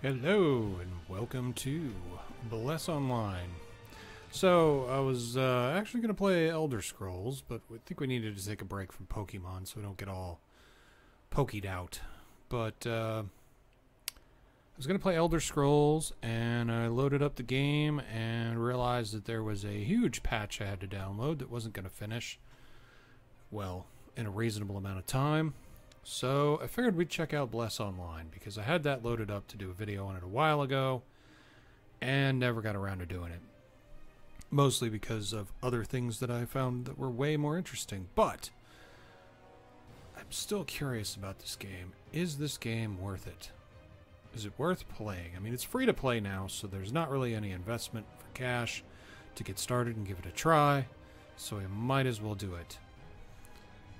Hello and welcome to Bless Online. So I was actually going to play Elder Scrolls, but I think we needed to take a break from Pokemon so we don't get all pokeyed out. But I was going to play Elder Scrolls, and I loaded up the game and realized that there was a huge patch I had to download that wasn't going to finish, well, in a reasonable amount of time. So I figured we'd check out Bless Online, because I had that loaded up to do a video on it a while ago and never got around to doing it. Mostly because of other things that I found that were way more interesting. But I'm still curious about this game. Is this game worth it? Is it worth playing? I mean, it's free to play now, so there's not really any investment for cash to get started and give it a try. So we might as well do it.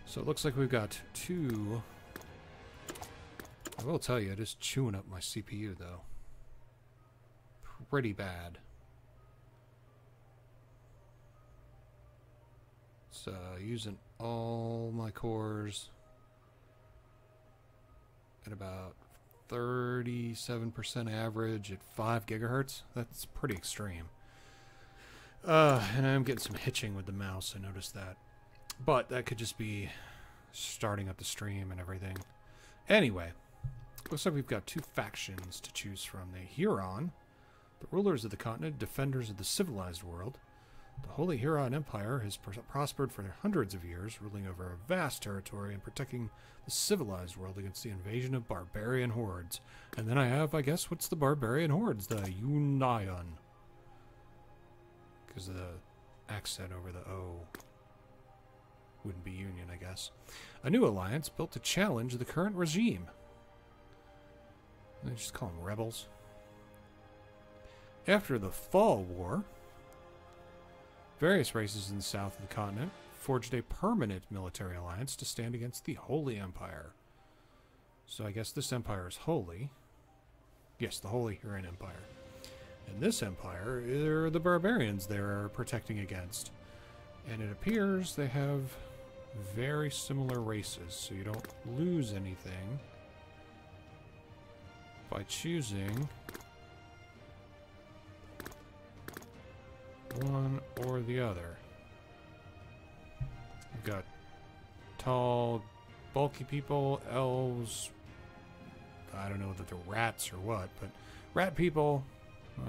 So it looks like we've got two. I will tell you, it is chewing up my CPU, though. Pretty bad. It's using all my cores at about 37% average at 5 gigahertz. That's pretty extreme. And I'm getting some hitching with the mouse, I noticed that. But that could just be starting up the stream and everything. Anyway, looks like we've got two factions to choose from. The Huron, the rulers of the continent, defenders of the civilized world. The Holy Huron Empire has prospered for hundreds of years, ruling over a vast territory and protecting the civilized world against the invasion of barbarian hordes. And then I have, I guess, what's the barbarian hordes? The Union. Because the accent over the O wouldn't be union, I guess. A new alliance built to challenge the current regime. They just call them rebels. After the Fall War, various races in the south of the continent forged a permanent military alliance to stand against the Holy Empire. So I guess this empire is holy. Yes, the Holy Huron Empire. And this empire are the barbarians they're protecting against. And it appears they have very similar races, so you don't lose anything by choosing one or the other. We've got tall, bulky people, elves, I don't know if they're rats or what, but rat people,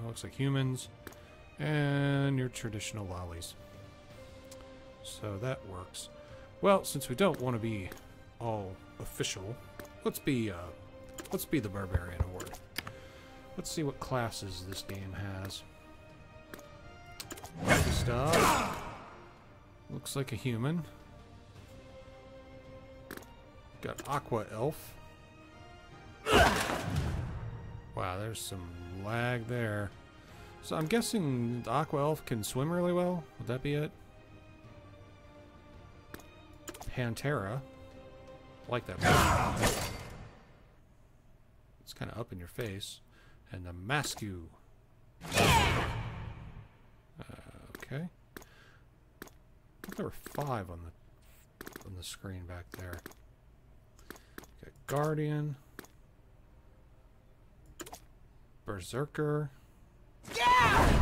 looks like humans, and your traditional lollies. So that works. Well, since we don't want to be all official, let's be the barbarian horde. Let's see what classes this game has. Stuff. Looks like a human. Got Aqua Elf. Wow, there's some lag there. So I'm guessing the Aqua Elf can swim really well. Would that be it? Pantera. I like that one. It's kind of up in your face. And the Mascu. Okay. I think there were 5 on the screen back there. Got Guardian. Berserker. Yeah!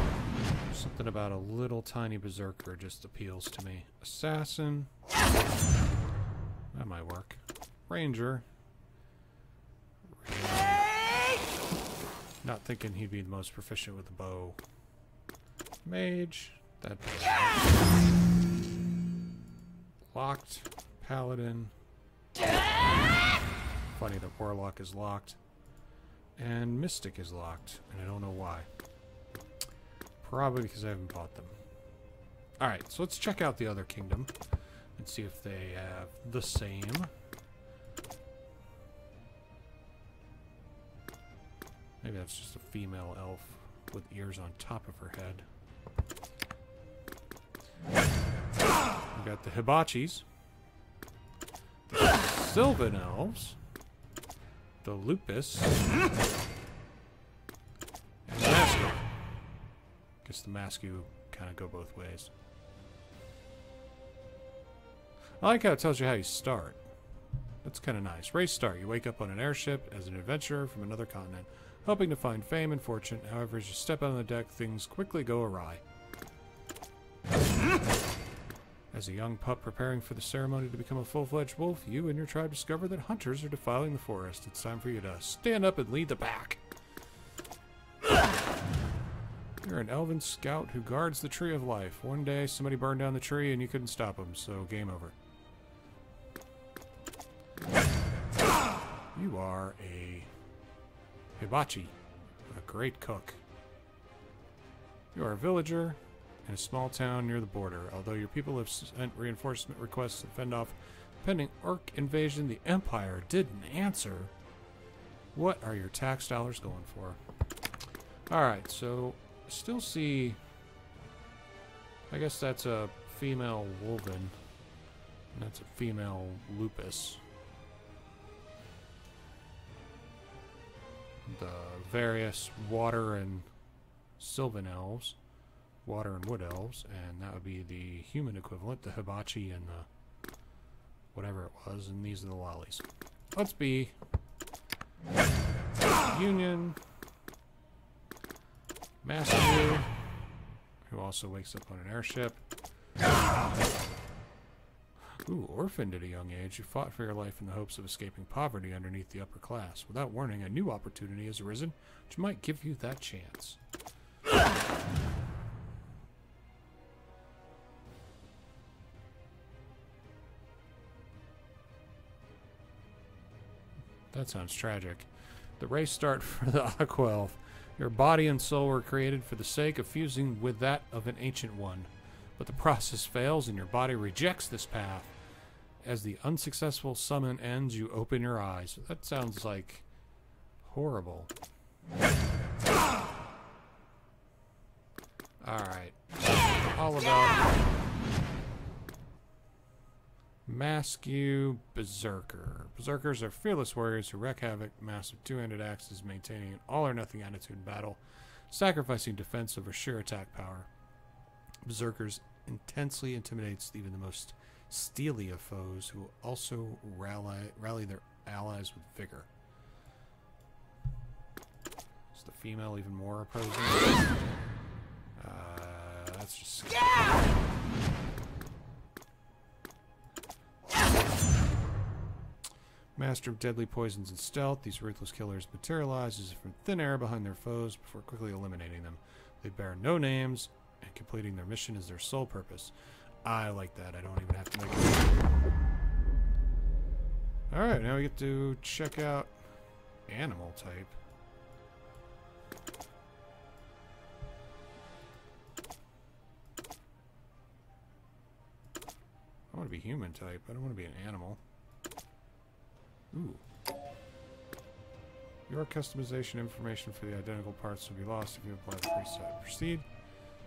Something about a little tiny berserker just appeals to me. Assassin. That might work. Ranger. Not thinking he'd be the most proficient with the bow. Mage. That. Locked. Paladin. Funny that Warlock is locked. And Mystic is locked. And I don't know why. Probably because I haven't bought them. Alright, so let's check out the other kingdom and see if they have the same. Maybe that's just a female elf with ears on top of her head. We got the Hibachis, the Sylvan Elves, the Lupus, and the Mascu. Guess the Mascu kind of go both ways. I like how it tells you how you start. That's kind of nice. Race start. You wake up on an airship as an adventurer from another continent. hoping to find fame and fortune. However, as you step out on the deck, things quickly go awry. As a young pup preparing for the ceremony to become a full-fledged wolf, you and your tribe discover that hunters are defiling the forest. It's time for you to stand up and lead the pack. You're an elven scout who guards the Tree of Life. One day, somebody burned down the tree and you couldn't stop them, so game over. You are a hibachi, a great cook. You are a villager in a small town near the border. Although your people have sent reinforcement requests to fend off pending orc invasion, the Empire didn't answer. What are your tax dollars going for? Alright, so still see, I guess that's a female wolven, and that's a female lupus. The various water and sylvan elves, water and wood elves, and that would be the human equivalent, the hibachi and the whatever it was, and these are the lollies. Let's be Union, Master, who also wakes up on an airship. Ooh, orphaned at a young age, you fought for your life in the hopes of escaping poverty underneath the upper class. Without warning, a new opportunity has arisen, which might give you that chance. That sounds tragic. The race start for the Aqua Elf. Your body and soul were created for the sake of fusing with that of an ancient one. But the process fails and your body rejects this path. As the unsuccessful summon ends, you open your eyes. That sounds like horrible. Alright. All about Maskew Berserker. Berserkers are fearless warriors who wreak havoc, massive two-handed axes, maintaining an all-or-nothing attitude in battle, sacrificing defense over sheer attack power. Berserkers intensely intimidates even the most steely of foes, who also rally their allies with vigor. Is the female even more opposing? That's just scary. Master of deadly poisons and stealth, these ruthless killers materialize as if from thin air behind their foes before quickly eliminating them. They bear no names, and completing their mission is their sole purpose. I like that. I don't even have to make it. Alright, now we get to check out animal type. I want to be human type. I don't want to be an animal. Ooh. Your customization information for the identical parts will be lost if you apply the preset. Proceed.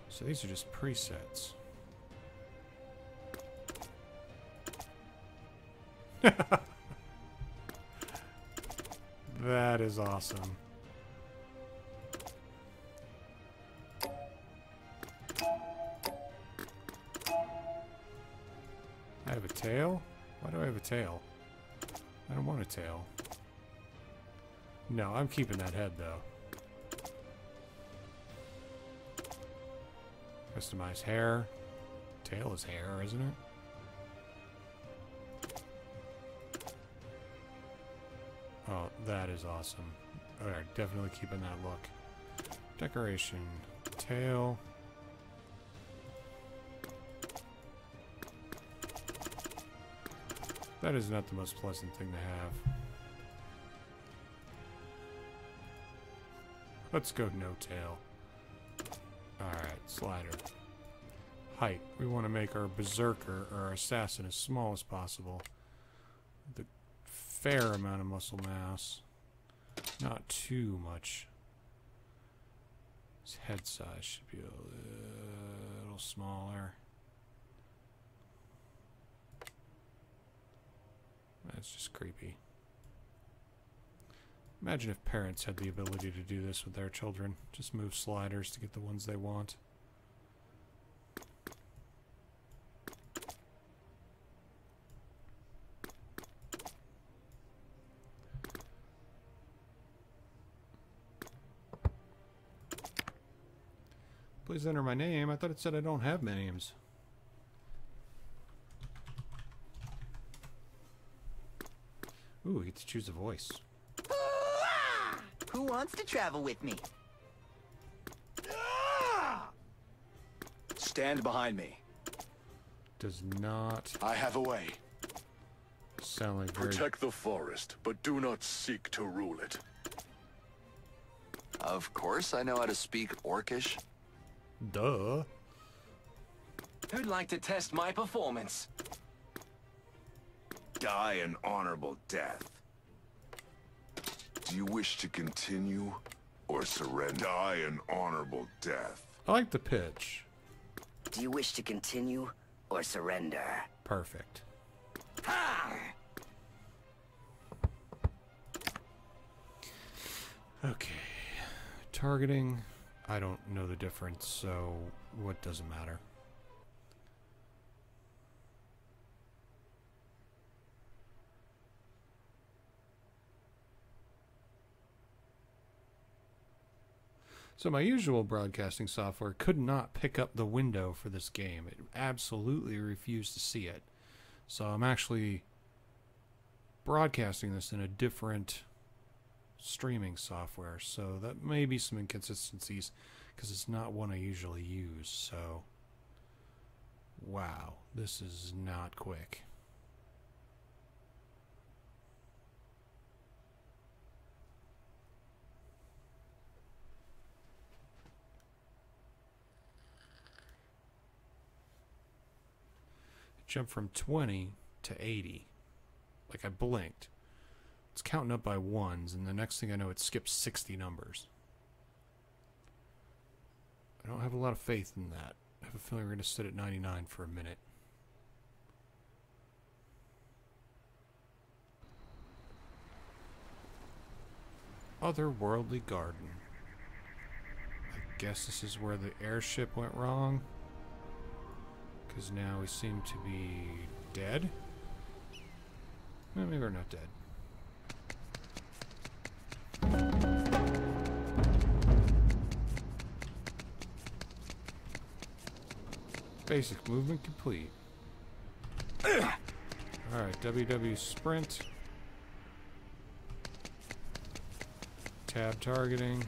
So these are just presets. That is awesome. I have a tail? Why do I have a tail? I don't want a tail. No, I'm keeping that head, though. Customize hair. Tail is hair, isn't it? Oh, that is awesome. Alright, definitely keeping that look. Decoration. Tail. That is not the most pleasant thing to have. Let's go no tail. Alright, slider. Height. We want to make our berserker, or our assassin, as small as possible. The fair amount of muscle mass. Not too much. His head size should be a little smaller. That's just creepy. Imagine if parents had the ability to do this with their children. Just move sliders to get the ones they want. Please enter my name. I thought it said I don't have names. Ooh, we get to choose a voice. Who wants to travel with me? Stand behind me. Does not I have a way. sound like very... Protect the forest, but do not seek to rule it. Of course I know how to speak Orcish. Duh. Who'd like to test my performance? Die an honorable death. Do you wish to continue or surrender? Die an honorable death. I like the pitch. Do you wish to continue or surrender? Perfect. Ha! Okay. Targeting. I don't know the difference, so what does it matter? So my usual broadcasting software could not pick up the window for this game. It absolutely refused to see it. So I'm actually broadcasting this in a different streaming software. So that may be some inconsistencies because it's not one I usually use. So, wow, this is not quick. Jump from 20 to 80. Like I blinked. It's counting up by ones, and the next thing I know, it skips 60 numbers. I don't have a lot of faith in that. I have a feeling we're going to sit at 99 for a minute. Otherworldly garden. I guess this is where the airship went wrong. Because now we seem to be dead. Well, maybe we're not dead. Basic movement complete. Alright, WW sprint. Tab targeting.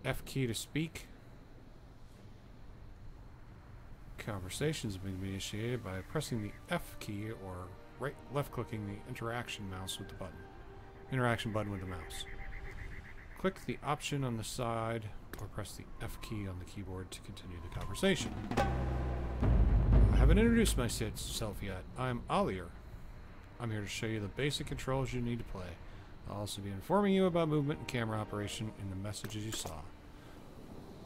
F key to speak. Conversations may be initiated by pressing the F key or left clicking the interaction mouse with the button. Interaction button with the mouse. Click the option on the side or press the F key on the keyboard to continue the conversation. I haven't introduced myself yet. I'm Alier. I'm here to show you the basic controls you need to play. I'll also be informing you about movement and camera operation in the messages you saw.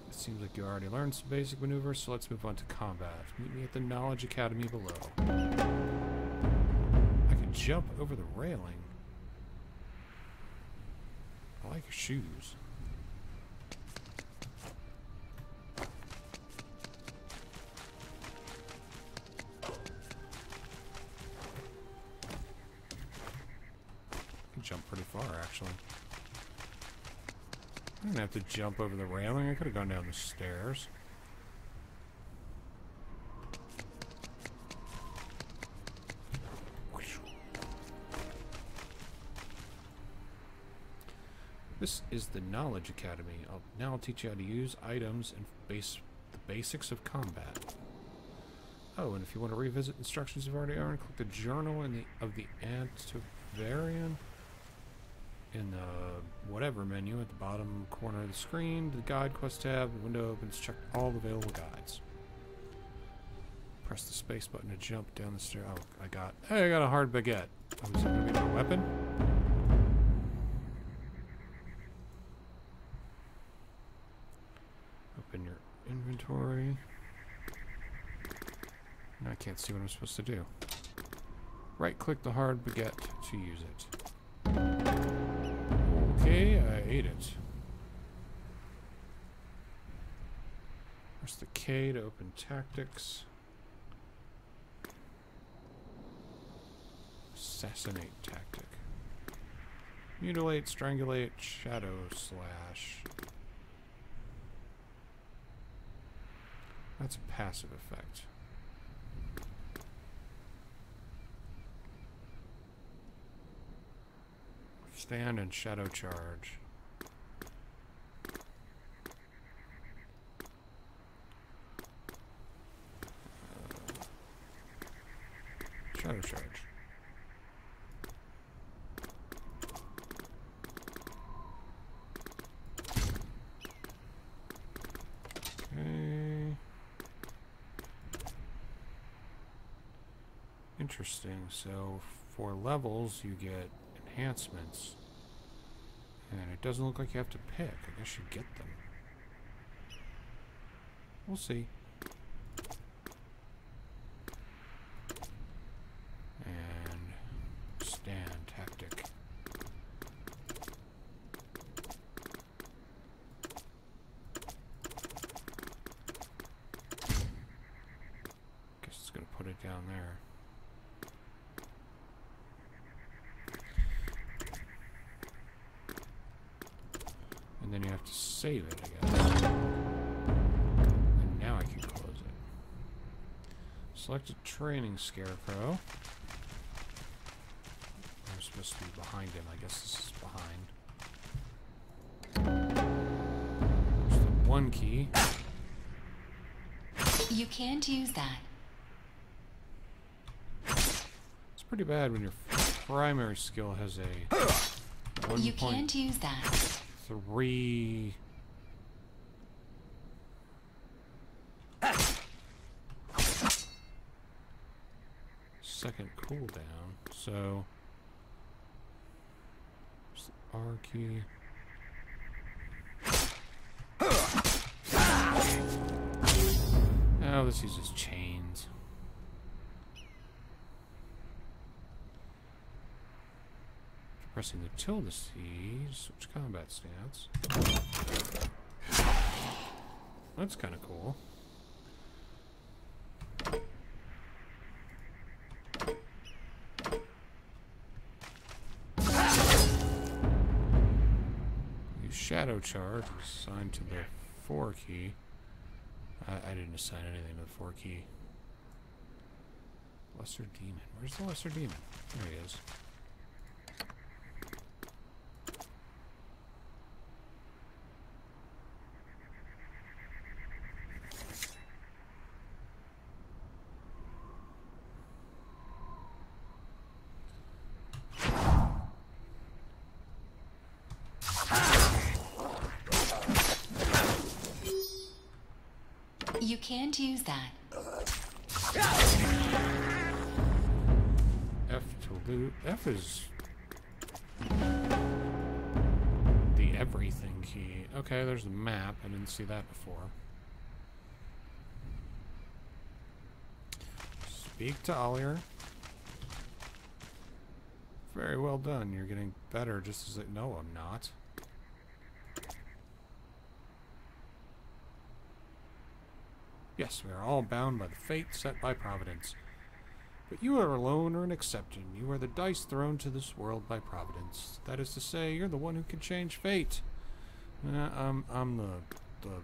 It seems like you already learned some basic maneuvers, so let's move on to combat. Meet me at the Knowledge Academy below. I can jump over the railing. I like your shoes. I can jump pretty far, actually. I didn't have to jump over the railing. I could have gone down the stairs. This is the Knowledge Academy. I'll teach you how to use items and the basics of combat. Oh, and if you want to revisit instructions you've already earned, click the journal of the Antiquarian in the whatever menu at the bottom corner of the screen. The guide quest tab, the window opens, check all the available guides. Press the space button to jump down the stair. Oh, I got a hard baguette. Is that going to be my weapon? Open your inventory. Now I can't see what I'm supposed to do. Right click the hard baguette to use it. Okay, I ate it. Press the K to open tactics. Assassinate tactic. Mutilate, strangulate, shadow slash. That's a passive effect. Stand and shadow charge. Shadow charge. Okay. Interesting. So for levels, you get enhancements. And it doesn't look like you have to pick. I guess you get them. We'll see. And stand tactic. Guess it's gonna put it down there. And then you have to save it, I guess. And now I can close it. Select a training scarecrow. I'm supposed to be behind him. I guess this is behind. There's the 1 key. You can't use that. It's pretty bad when your primary skill has a 1 You can't use that. 3 second cooldown, so there's the R key. Oh, this uses chains. Pressing the tilde key, switch combat stance. That's kind of cool. Use shadow charge, assigned to the 4 key. I didn't assign anything to the 4 key. Lesser demon. Where's the lesser demon? There he is. You can't use that. F to loot. F is the everything key. Okay, there's the map. I didn't see that before. Speak to Ollier. Very well done. You're getting better just as it. No, I'm not. Yes, we are all bound by the fate set by Providence. But you are alone or an exception. You are the dice thrown to this world by Providence. That is to say, you're the one who can change fate. I'm the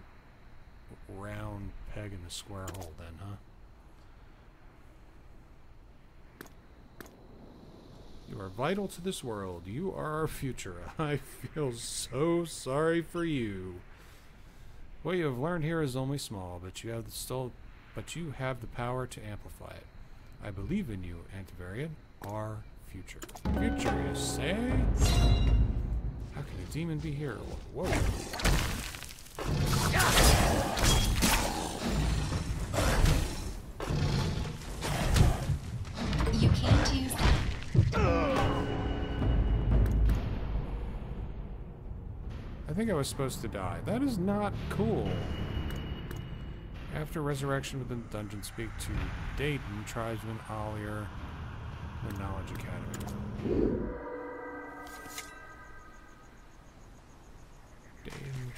round peg in the square hole then, huh? You are vital to this world. You are our future. I feel so sorry for you. What you have learned here is only small, but you have the power to amplify it. I believe in you, Antivarian. Our future. Future, you say? How can a demon be here? Whoa. You can't use that. I think I was supposed to die. That is not cool. After resurrection within the dungeon, speak to Dayton, tribesman Ollier, the Knowledge Academy. Dayton,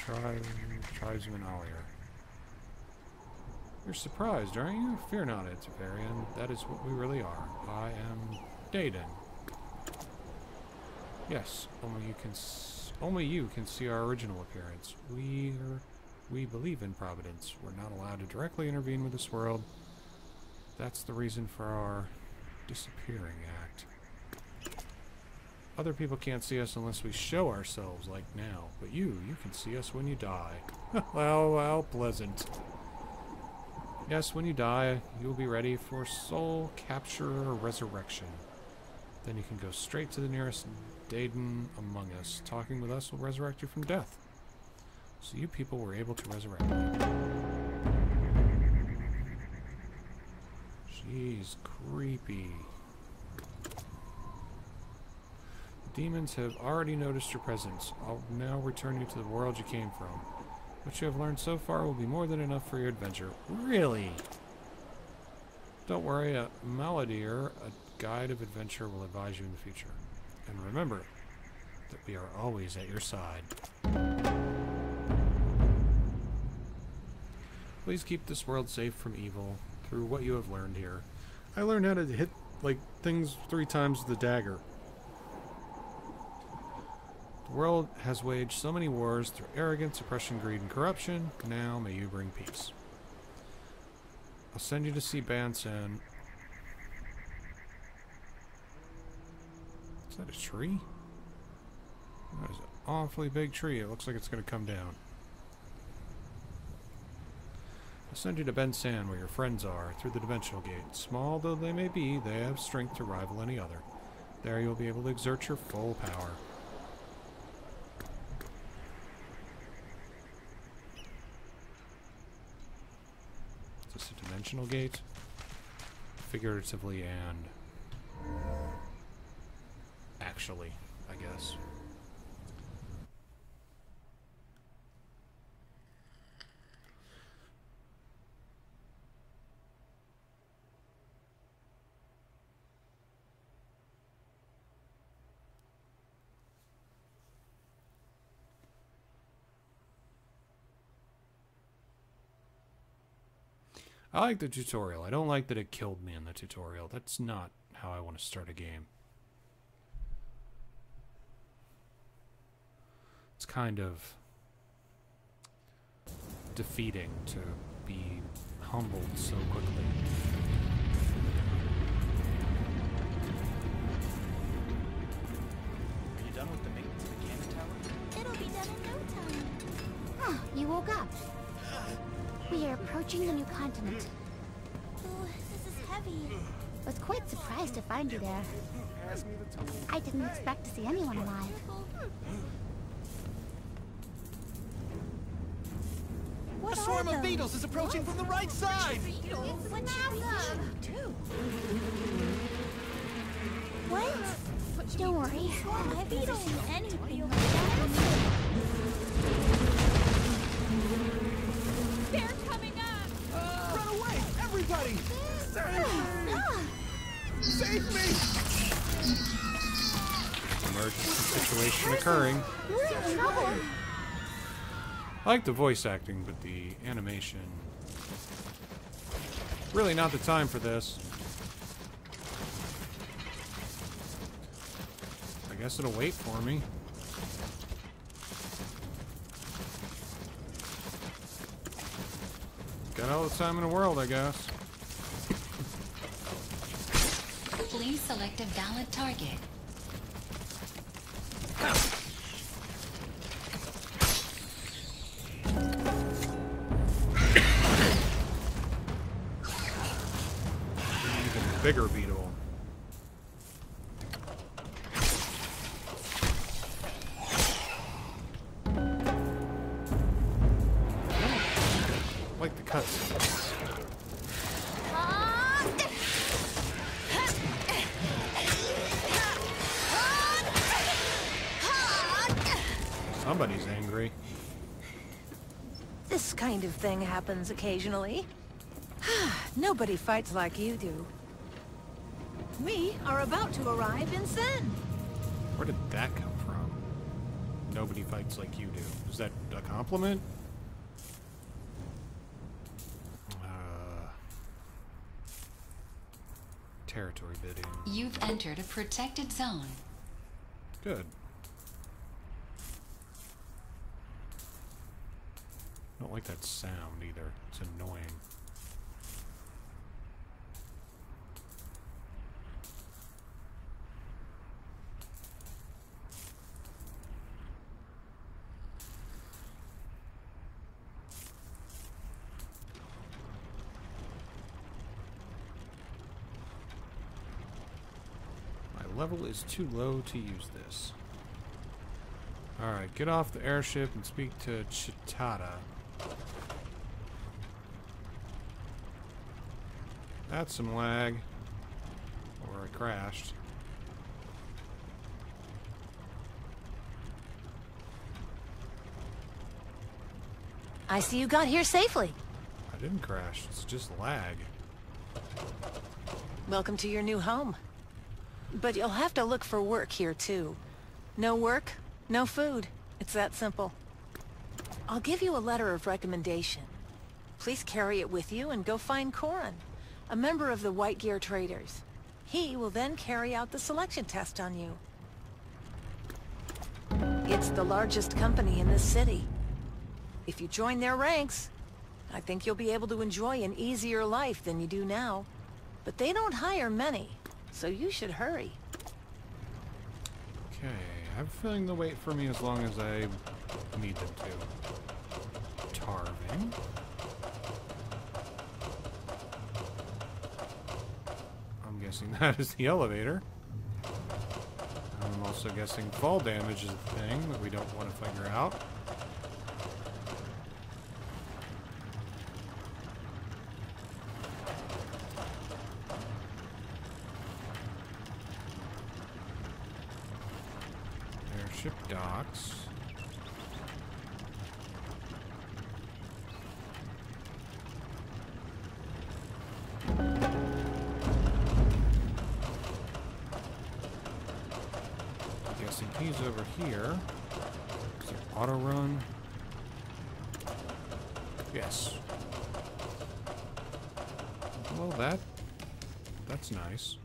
tribesman Ollier. You're surprised, aren't you? Fear not, Antivarian. That is what we really are. I am Dayton. Yes, only you can see our original appearance. We believe in Providence. We're not allowed to directly intervene with this world. That's the reason for our disappearing act. Other people can't see us unless we show ourselves, like now. But you can see us when you die. Well, how pleasant. Yes, when you die, you'll be ready for soul capture or resurrection. Then you can go straight to the nearest Daedon among us. Talking with us will resurrect you from death. So you people were able to resurrect me. Jeez, creepy. Demons have already noticed your presence. I'll now return you to the world you came from. What you have learned so far will be more than enough for your adventure. Really? Don't worry, a Maladier, a guide of adventure, will advise you in the future. And remember that we are always at your side. Please keep this world safe from evil through what you have learned here. I learned how to hit, like, things 3 times with the dagger. The world has waged so many wars through arrogance, oppression, greed, and corruption. Now may you bring peace. I'll send you to see Bansan. Is that a tree? That is an awfully big tree. It looks like it's going to come down. I'll send you to Bansan, where your friends are, through the dimensional gate. Small though they may be, they have strength to rival any other. There you'll be able to exert your full power. Is this a dimensional gate? Figuratively and actually, I guess. I like the tutorial. I don't like that it killed me in the tutorial. That's not how I want to start a game. It's kind of defeating to be humbled so quickly. Are you done with the maintenance of the cannon tower? It'll be done in no time. Oh, you woke up. We are approaching the new continent. Oh, this is heavy. Was quite surprised to find you there. I didn't expect to see anyone alive. A swarm of beetles is approaching from the right side! What's massive? What? Don't worry. I've never seen anything like that. They're coming up! Run away, everybody! Save me! Emergency situation occurring. We're in trouble. I like the voice acting, but the animation... Really not the time for this. I guess it'll wait for me. Got all the time in the world, I guess. Please select a valid target. Even bigger beetle. Like the cuts. Somebody's angry. This kind of thing happens occasionally. Nobody fights like you do. We are about to arrive in Sen. Where did that come from? Nobody fights like you do. Is that a compliment? Territory bidding. You've entered a protected zone. Good. I don't like that sound either. It's annoying. My level is too low to use this. Alright, get off the airship and speak to Chitata. That's some lag. Or I crashed. I see you got here safely. I didn't crash, it's just lag. Welcome to your new home. But you'll have to look for work here, too. No work, no food. It's that simple. I'll give you a letter of recommendation. Please carry it with you and go find Corin, a member of the White Gear Traders. He will then carry out the selection test on you. It's the largest company in this city. If you join their ranks, I think you'll be able to enjoy an easier life than you do now. But they don't hire many, so you should hurry. Okay, I have a feeling they'll wait for me as long as I need them to. Tarving. I'm guessing that is the elevator. I'm also guessing fall damage is the thing that we don't want to figure out. Airship docks. Guessing he's over here. Is there auto run? Yes. Well, that's nice.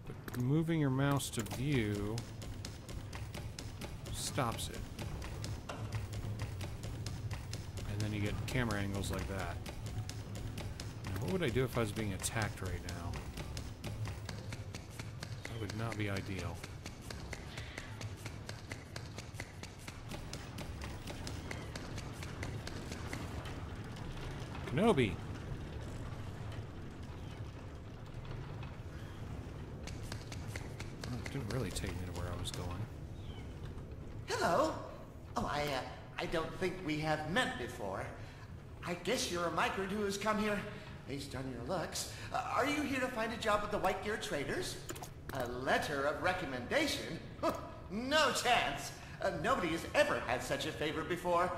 But moving your mouse to view stops it. And then you get camera angles like that. Now, what would I do if I was being attacked right now? That would not be ideal. Kenobi! Well, it didn't really take me to where I was going. Hello. Oh, I don't think we have met before. I guess you're a migrant who has come here based on your looks. Are you here to find a job with the White Gear Traders? A letter of recommendation? No chance. Nobody has ever had such a favor before.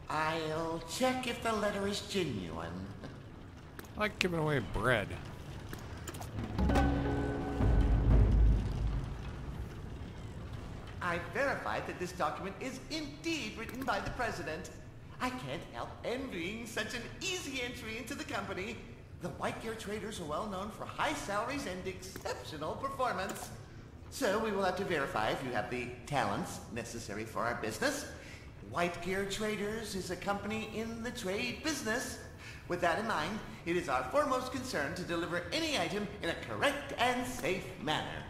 I'll check if the letter is genuine. I like giving away bread. I verified that this document is indeed written by the President. I can't help envying such an easy entry into the company. The White Gear Traders are well known for high salaries and exceptional performance. So we will have to verify if you have the talents necessary for our business. White Gear Traders is a company in the trade business. With that in mind, it is our foremost concern to deliver any item in a correct and safe manner.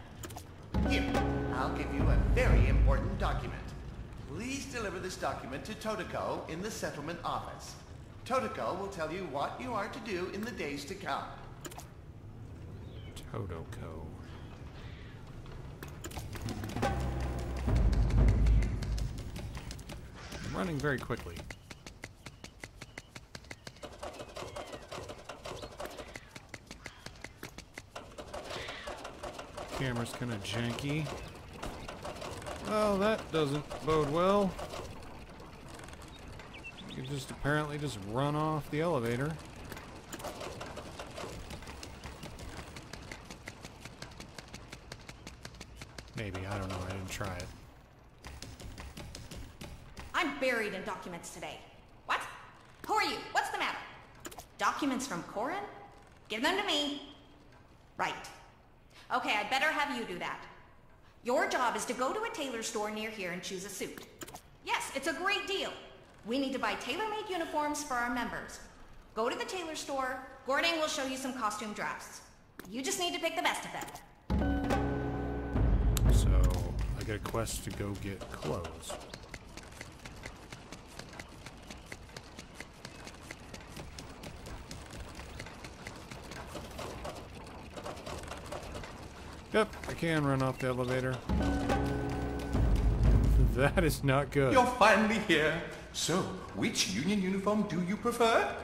Here, I'll give you a very important document. Please deliver this document to Totoko in the settlement office. Totoko will tell you what you are to do in the days to come. Totoko. I'm running very quickly. Camera's kind of janky. Well, that doesn't bode well. You just apparently just run off the elevator. Maybe, I don't know, I didn't try it. I'm buried in documents today. What? Who are you? What's the matter? Documents from Corin? Give them to me. Right. Okay, I'd better have you do that. Your job is to go to a tailor store near here and choose a suit. Yes, it's a great deal. We need to buy tailor-made uniforms for our members. Go to the tailor store. Gordon will show you some costume drafts. You just need to pick the best of them. So, I get a quest to go get clothes. Yep, I can run off the elevator. That is not good. You're finally here. So, which union uniform do you prefer?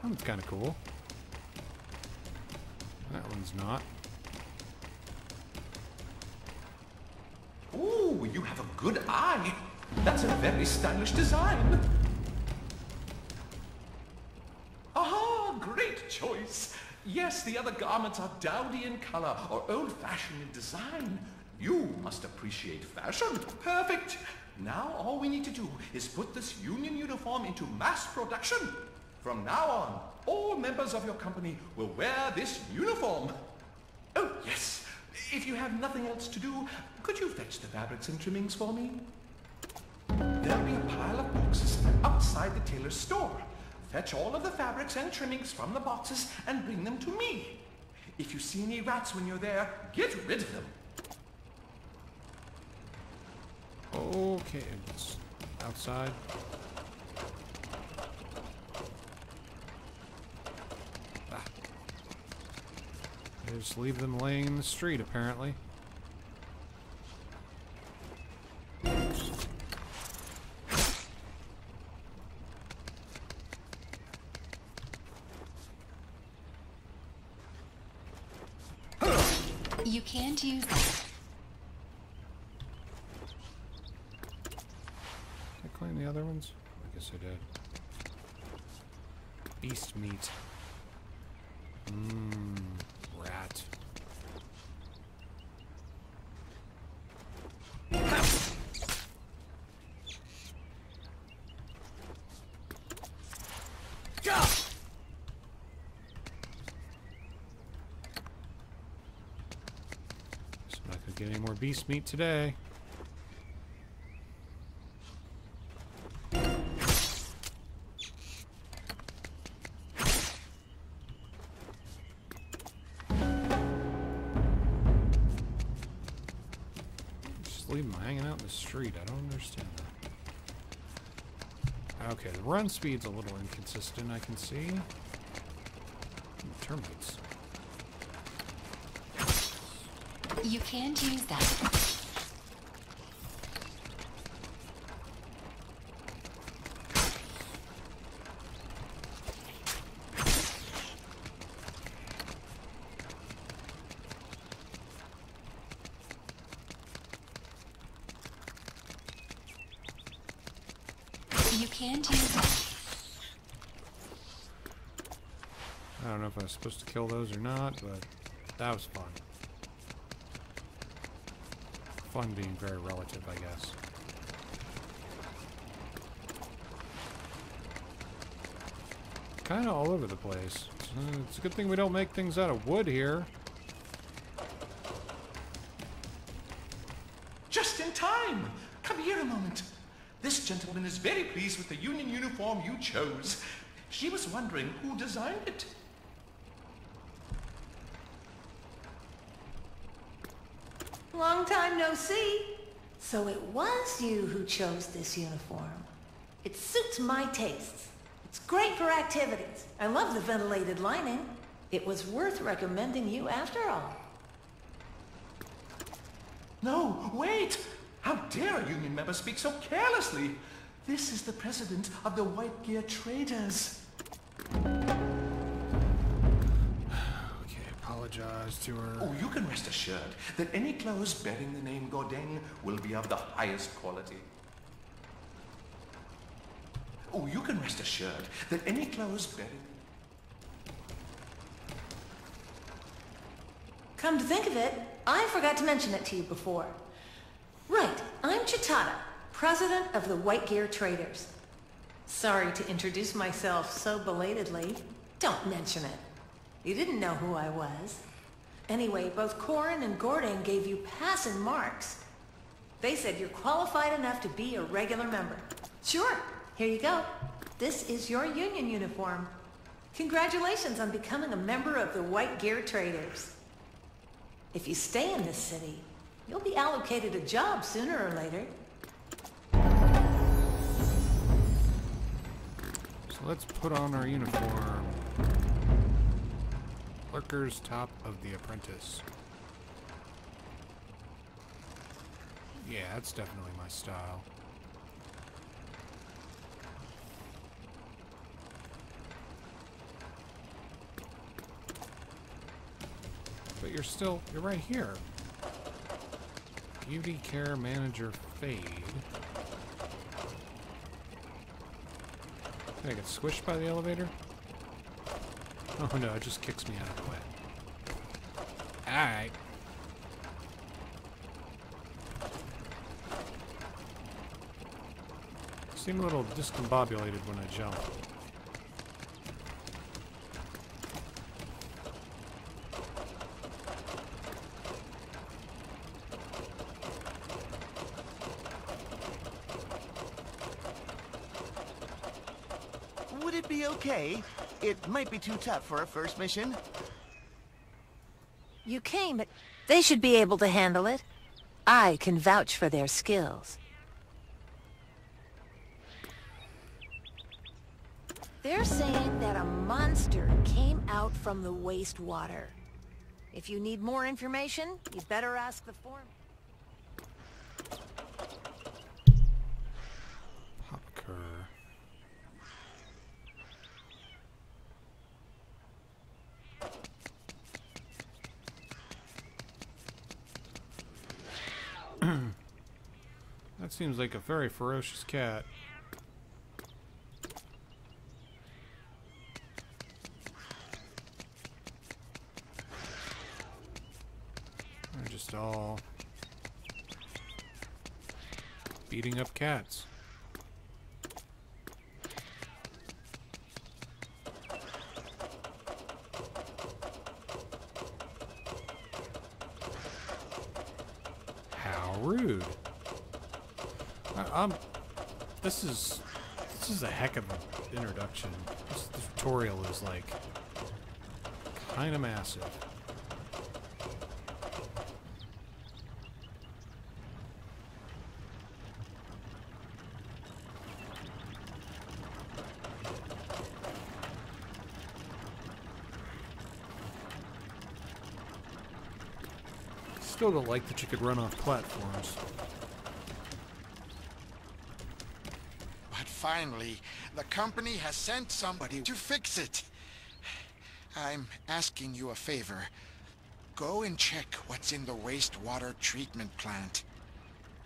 That one's kind of cool. That one's not. Ooh, you have a good eye. That's a very stylish design. Aha, great choice. Yes, the other garments are dowdy in color or old-fashioned in design. You must appreciate fashion. Perfect. Now all we need to do is put this union uniform into mass production. From now on, all members of your company will wear this uniform. Oh, yes. If you have nothing else to do, could you fetch the fabrics and trimmings for me? There'll be a pile of boxes outside the tailor's store. Fetch all of the fabrics and trimmings from the boxes and bring them to me. If you see any rats when you're there, get rid of them. Okay, it's outside. Ah. They just leave them laying in the street, apparently. You can't use that. Did I claim the other ones? I guess I did. Beast meat. Rat. Get any more beast meat today. Just leave them hanging out in the street. I don't understand that. Okay, the run speed's a little inconsistent, I can see. Termites. You can't use that. You can't use that. I don't know if I was supposed to kill those or not, but that was fun. Fun being very relative, I guess. Kind of all over the place. It's a good thing we don't make things out of wood here. Just in time! Come here a moment. This gentleman is very pleased with the union uniform you chose. She was wondering who designed it. Long time no see. So it was you who chose this uniform. It suits my tastes. It's great for activities. I love the ventilated lining. It was worth recommending you after all. No, wait! How dare a union member speak so carelessly? This is the president of the White Gear Traders. Apologize to her. Oh, you can rest assured that any clothes bearing the name Godeng will be of the highest quality. Oh, you can rest assured that any clothes bearing... Come to think of it, I forgot to mention it to you before. Right, I'm Chitata, president of the White Gear Traders. Sorry to introduce myself so belatedly. Don't mention it. You didn't know who I was. Anyway, both Corin and Gordon gave you passing marks. They said you're qualified enough to be a regular member. Sure, here you go. This is your union uniform. Congratulations on becoming a member of the White Gear Traders. If you stay in this city, you'll be allocated a job sooner or later. So let's put on our uniform. Lurker's top of the apprentice. Yeah, that's definitely my style. But you're right here. Beauty Care Manager Fade. Can I get squished by the elevator? Oh no, it just kicks me out of the way. Alright. Seem a little discombobulated when I jump. Would it be okay? It might be too tough for a first mission. You came, they should be able to handle it. I can vouch for their skills. They're saying that a monster came out from the wastewater. If you need more information, you better ask the foreman. That seems like a very ferocious cat. They're just all beating up cats. How rude. This is a heck of an introduction. This tutorial is like kind of massive. Still don't like that you could run off platforms. Finally, the company has sent somebody to fix it. I'm asking you a favor. Go and check what's in the wastewater treatment plant.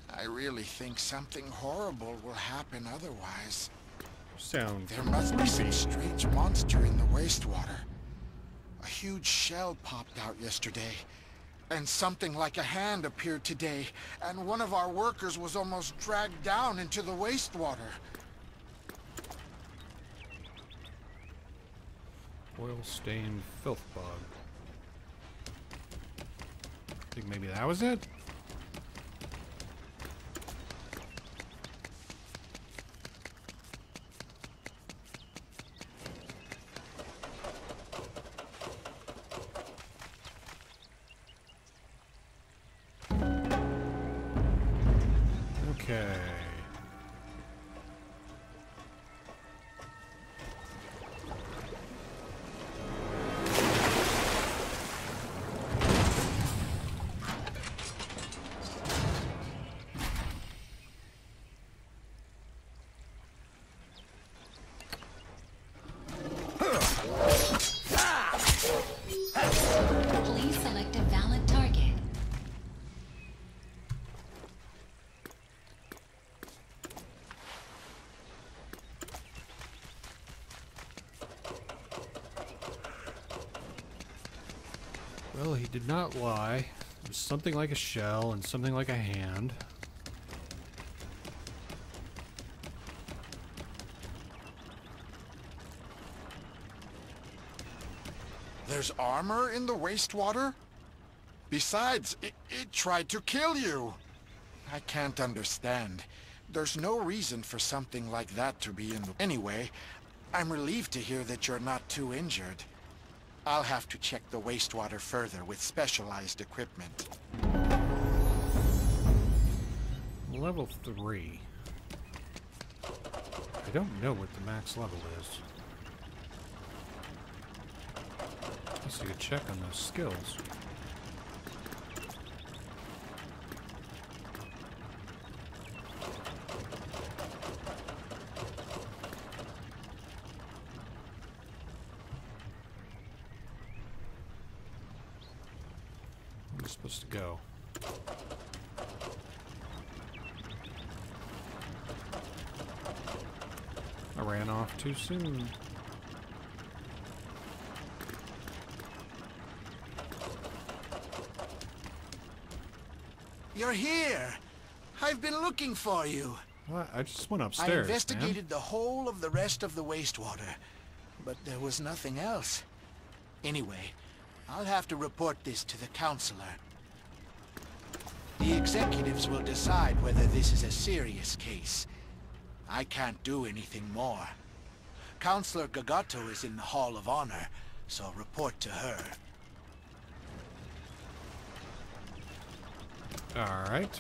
I really think something horrible will happen otherwise. There must be some strange monster in the wastewater. A huge shell popped out yesterday. And something like a hand appeared today. And one of our workers was almost dragged down into the wastewater. Oil-stained filth bug. Think maybe that was it? Okay. Please select a valid target. Well, he did not lie. It was something like a shell and something like a hand. There's armor in the wastewater? Besides, it tried to kill you. I can't understand. There's no reason for something like that to be in the... Anyway, I'm relieved to hear that you're not too injured. I'll have to check the wastewater further with specialized equipment. Level 3. I don't know what the max level is. I guess you could check on those skills. Where am I supposed to go? I ran off too soon. You're here! I've been looking for you. What? I just went upstairs, I investigated the whole of the rest of the wastewater, but there was nothing else. Anyway, I'll have to report this to the counselor. The executives will decide whether this is a serious case. I can't do anything more. Counselor Gagato is in the Hall of Honor, so report to her. Alright.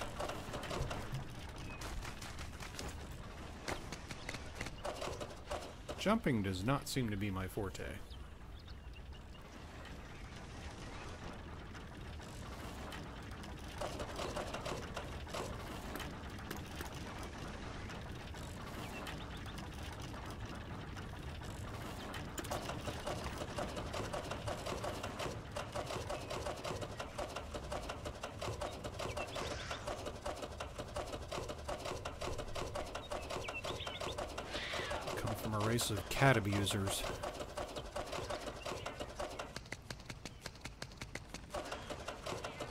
Jumping does not seem to be my forte. From a race of cat abusers.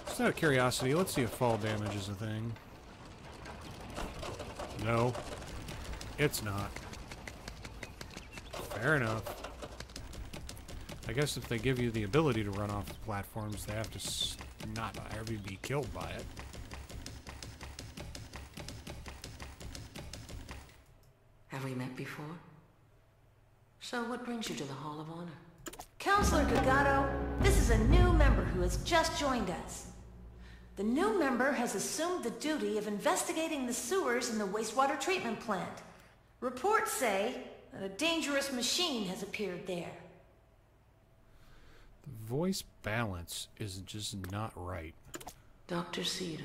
Just out of curiosity, let's see if fall damage is a thing. No, it's not. Fair enough. I guess if they give you the ability to run off the platforms, they have to not ever be killed by it. Have we met before? So what brings you to the Hall of Honor? Counselor Gagato, this is a new member who has just joined us. The new member has assumed the duty of investigating the sewers in the wastewater treatment plant. Reports say that a dangerous machine has appeared there. The voice balance is just not right. Dr. Cito.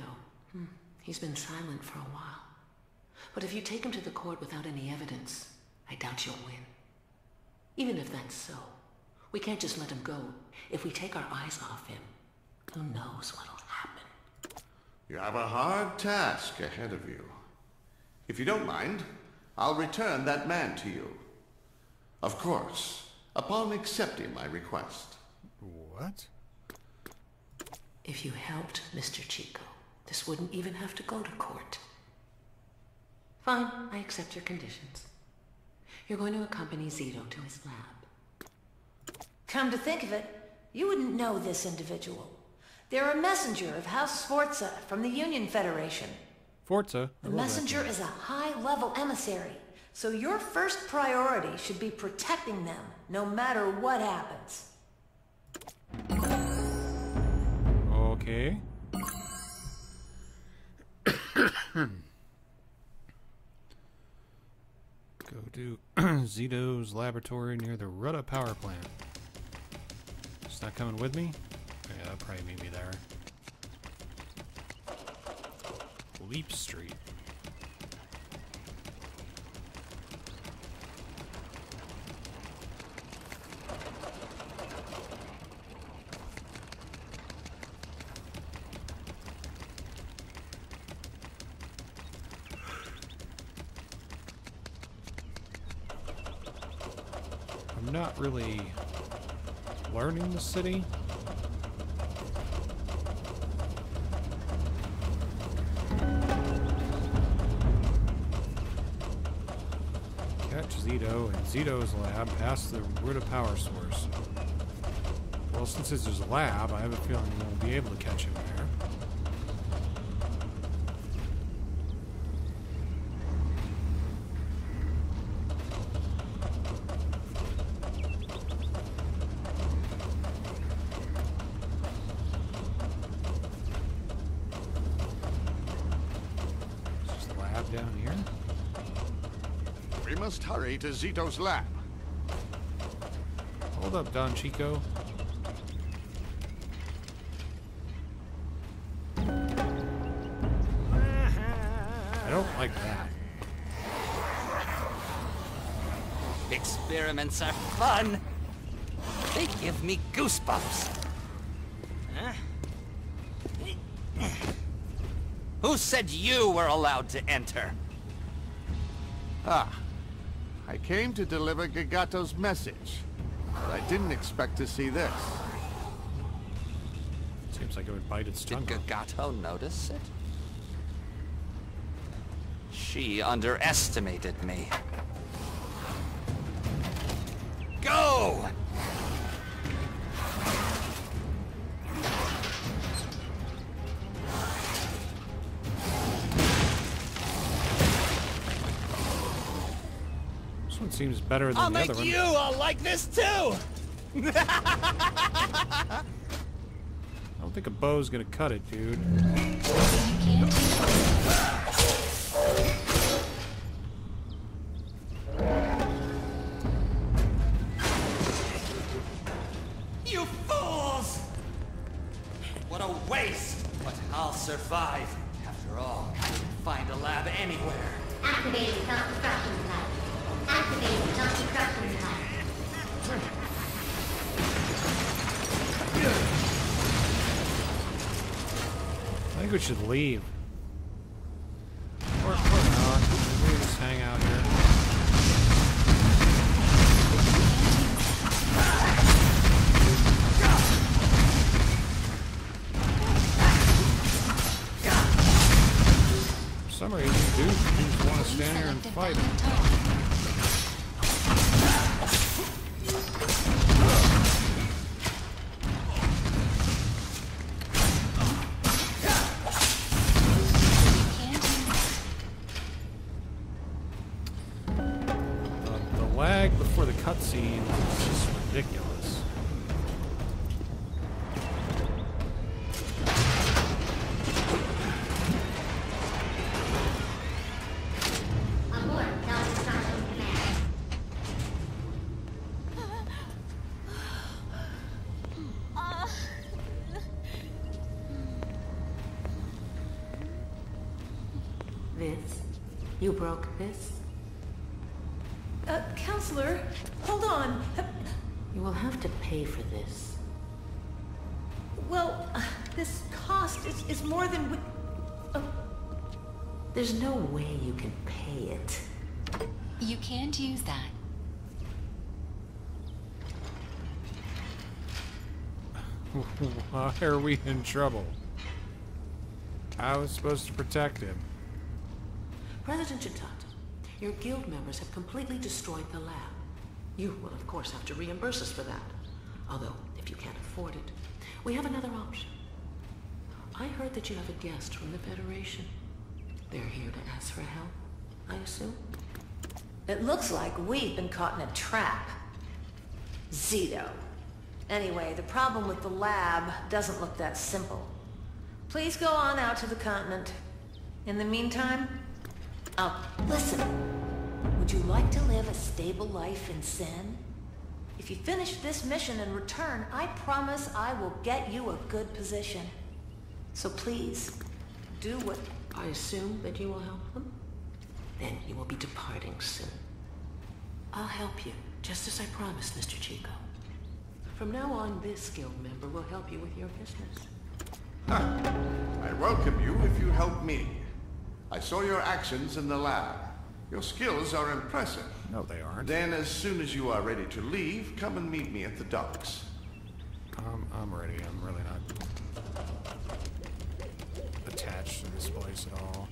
He's been silent for a while. But if you take him to the court without any evidence, I doubt you'll win. Even if that's so, we can't just let him go. If we take our eyes off him, who knows what'll happen. You have a hard task ahead of you. If you don't mind, I'll return that man to you. Of course, upon accepting my request. What? If you helped Mr. Chico, this wouldn't even have to go to court. Fine, I accept your conditions. You're going to accompany Zito to his lab. Come to think of it, you wouldn't know this individual. They're a messenger of House Sforza from the Union Federation. Forza? The messenger is a high-level emissary, so your first priority should be protecting them, no matter what happens. Okay. Go to Zito's laboratory near the Rudda power plant. It's not coming with me? Yeah, that'll probably meet me there. Leap Street. I'm not really learning the city. Catch Zito in Zito's lab past the Rudda power source. Well, since this is a lab, I have a feeling we'll be able to catch him there. Is this lab down here? We must hurry to Zito's lab. Hold up, Don Chico. I don't like that. Experiments are fun. They give me goosebumps. Huh? Who said you were allowed to enter? Ah, I came to deliver Gagato's message, but I didn't expect to see this. Seems like it would bite its tongue. Did Gagato notice it? She underestimated me. Go! This one seems better than I'll the other make one. you all like this too! I don't think a bow's gonna cut it, dude. You fools! What a waste! But I'll survive. After all, I can find a lab anywhere. Activating self-destruction type. Activating self-destruction type. I think we should leave. Or not. Maybe we just hang out here. For some reason, dude, you just want to stand here and fight him. The lag before the cutscene is just ridiculous. Abort self-destruction command. This? You broke this? Counselor, hold on. You will have to pay for this. Well, this cost is more than we... There's no way you can pay it. You can't use that. Why are we in trouble? I was supposed to protect him. President Chitato, your guild members have completely destroyed the lab. You will, of course, have to reimburse us for that. Although, if you can't afford it, we have another option. I heard that you have a guest from the Federation. They're here to ask for help, I assume? It looks like we've been caught in a trap. Zito. Anyway, the problem with the lab doesn't look that simple. Please go on out to the continent. In the meantime, listen. Would you like to live a stable life in sin? If you finish this mission and return, I promise I will get you a good position. So please, do what... I assume that you will help them? Then you will be departing soon. I'll help you, just as I promised, Mr. Chico. From now on, this guild member will help you with your business. I welcome you if you help me. I saw your actions in the lab. Your skills are impressive. No, they aren't. Then, as soon as you are ready to leave, come and meet me at the docks. I'm ready. I'm really not attached to this place at all.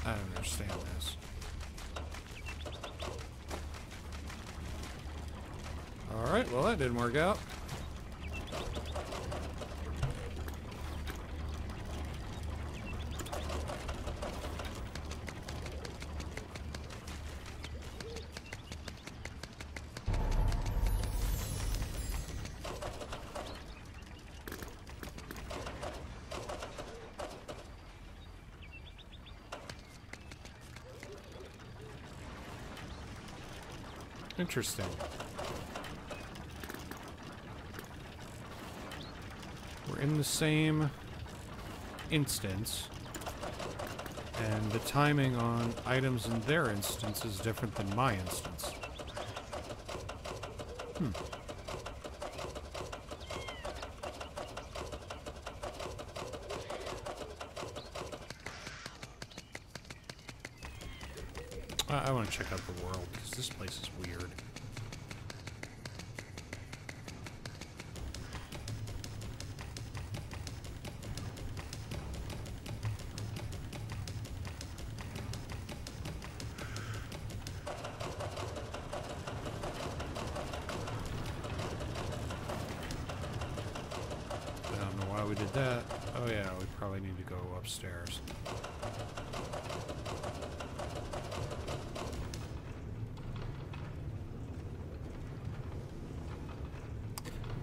I don't understand this. Alright, well that didn't work out. Interesting. We're in the same instance, and the timing on items in their instance is different than my instance. I want to check out the world, because this place is weird. I don't know why we did that. Oh yeah, we probably need to go upstairs.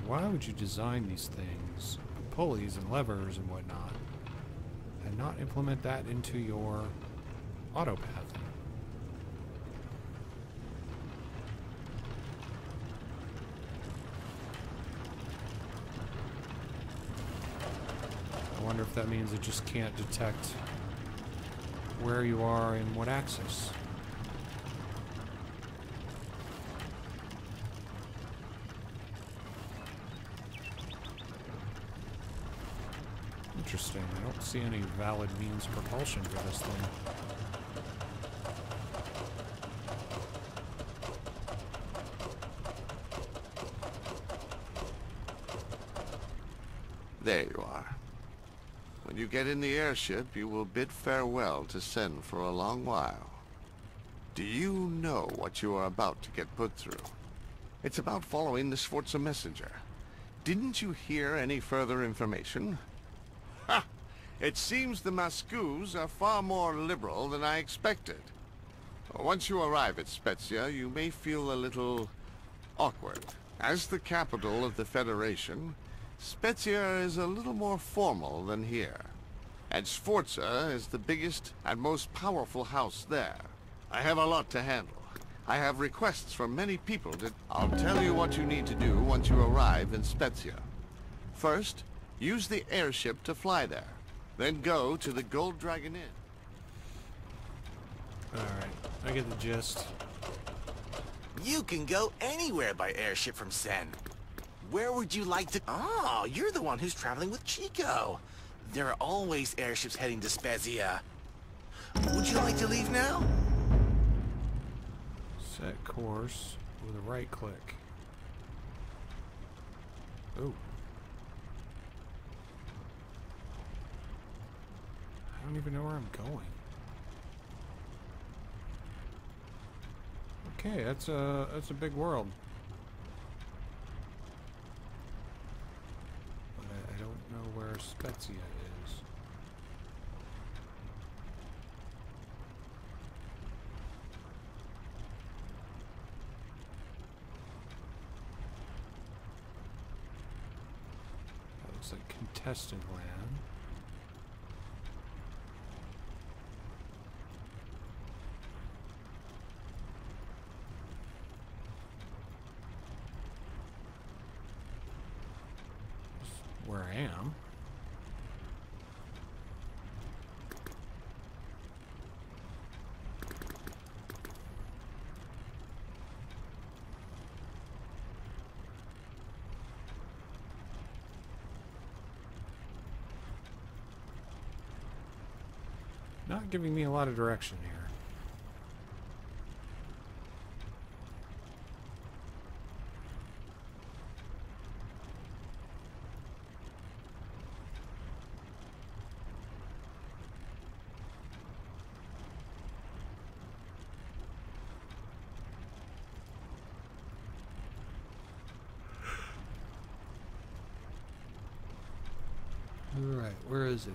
Why would you design these things, pulleys and levers and whatnot, and not implement that into your autopathing? I wonder if that means it just can't detect where you are in what axis. Interesting. I don't see any valid means of propulsion for this thing. There you are. When you get in the airship, you will bid farewell to Sen for a long while. Do you know what you are about to get put through? It's about following the Sforza messenger. Didn't you hear any further information? Ha! It seems the Mascus are far more liberal than I expected. Once you arrive at Spezia, you may feel a little awkward. As the capital of the Federation, Spezia is a little more formal than here. And Sforza is the biggest and most powerful house there. I have a lot to handle. I have requests from many people that I'll tell you what you need to do once you arrive in Spezia. First, use the airship to fly there. Then go to the Gold Dragon Inn. Alright, I get the gist. You can go anywhere by airship from Sen. Where would you like to... Oh, you're the one who's traveling with Chico. There are always airships heading to Spezia. Would you like to leave now? Set course with a right click. Oh. I don't even know where I'm going. Okay, that's a big world. But I don't know where Spezia is. That looks like contested land. Where I am. Not giving me a lot of direction here. Alright, where is it?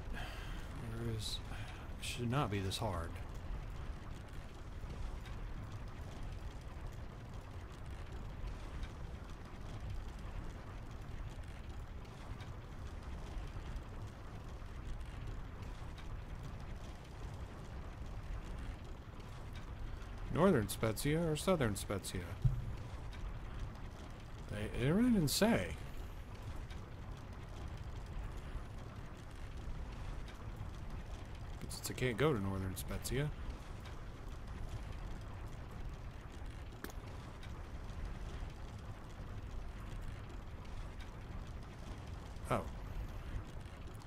Where is... It should not be this hard. Northern Spezia or Southern Spezia? It really didn't say. Since I can't go to Northern Spezia. Oh.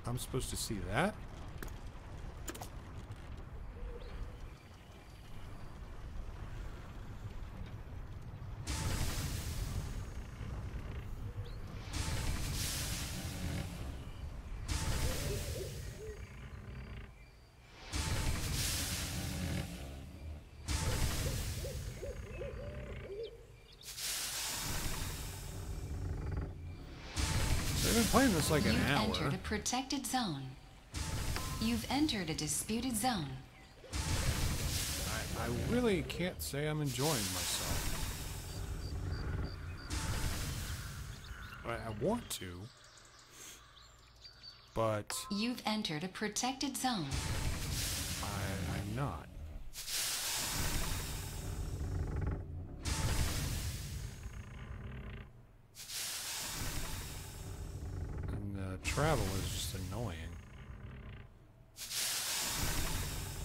I'm supposed to see that? I've been playing this like an hour. You've entered a protected zone. You've entered a disputed zone. I really can't say I'm enjoying myself. I want to, but You've entered a protected zone. I'm not. Travel is just annoying.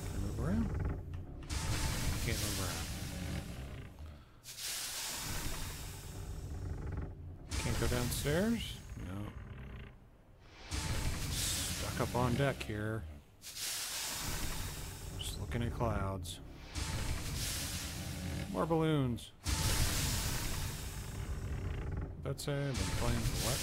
Can I move around? I can't move around. Can't go downstairs? No. Stuck up on deck here. Just looking at clouds. More balloons. That's it. I've been playing for what?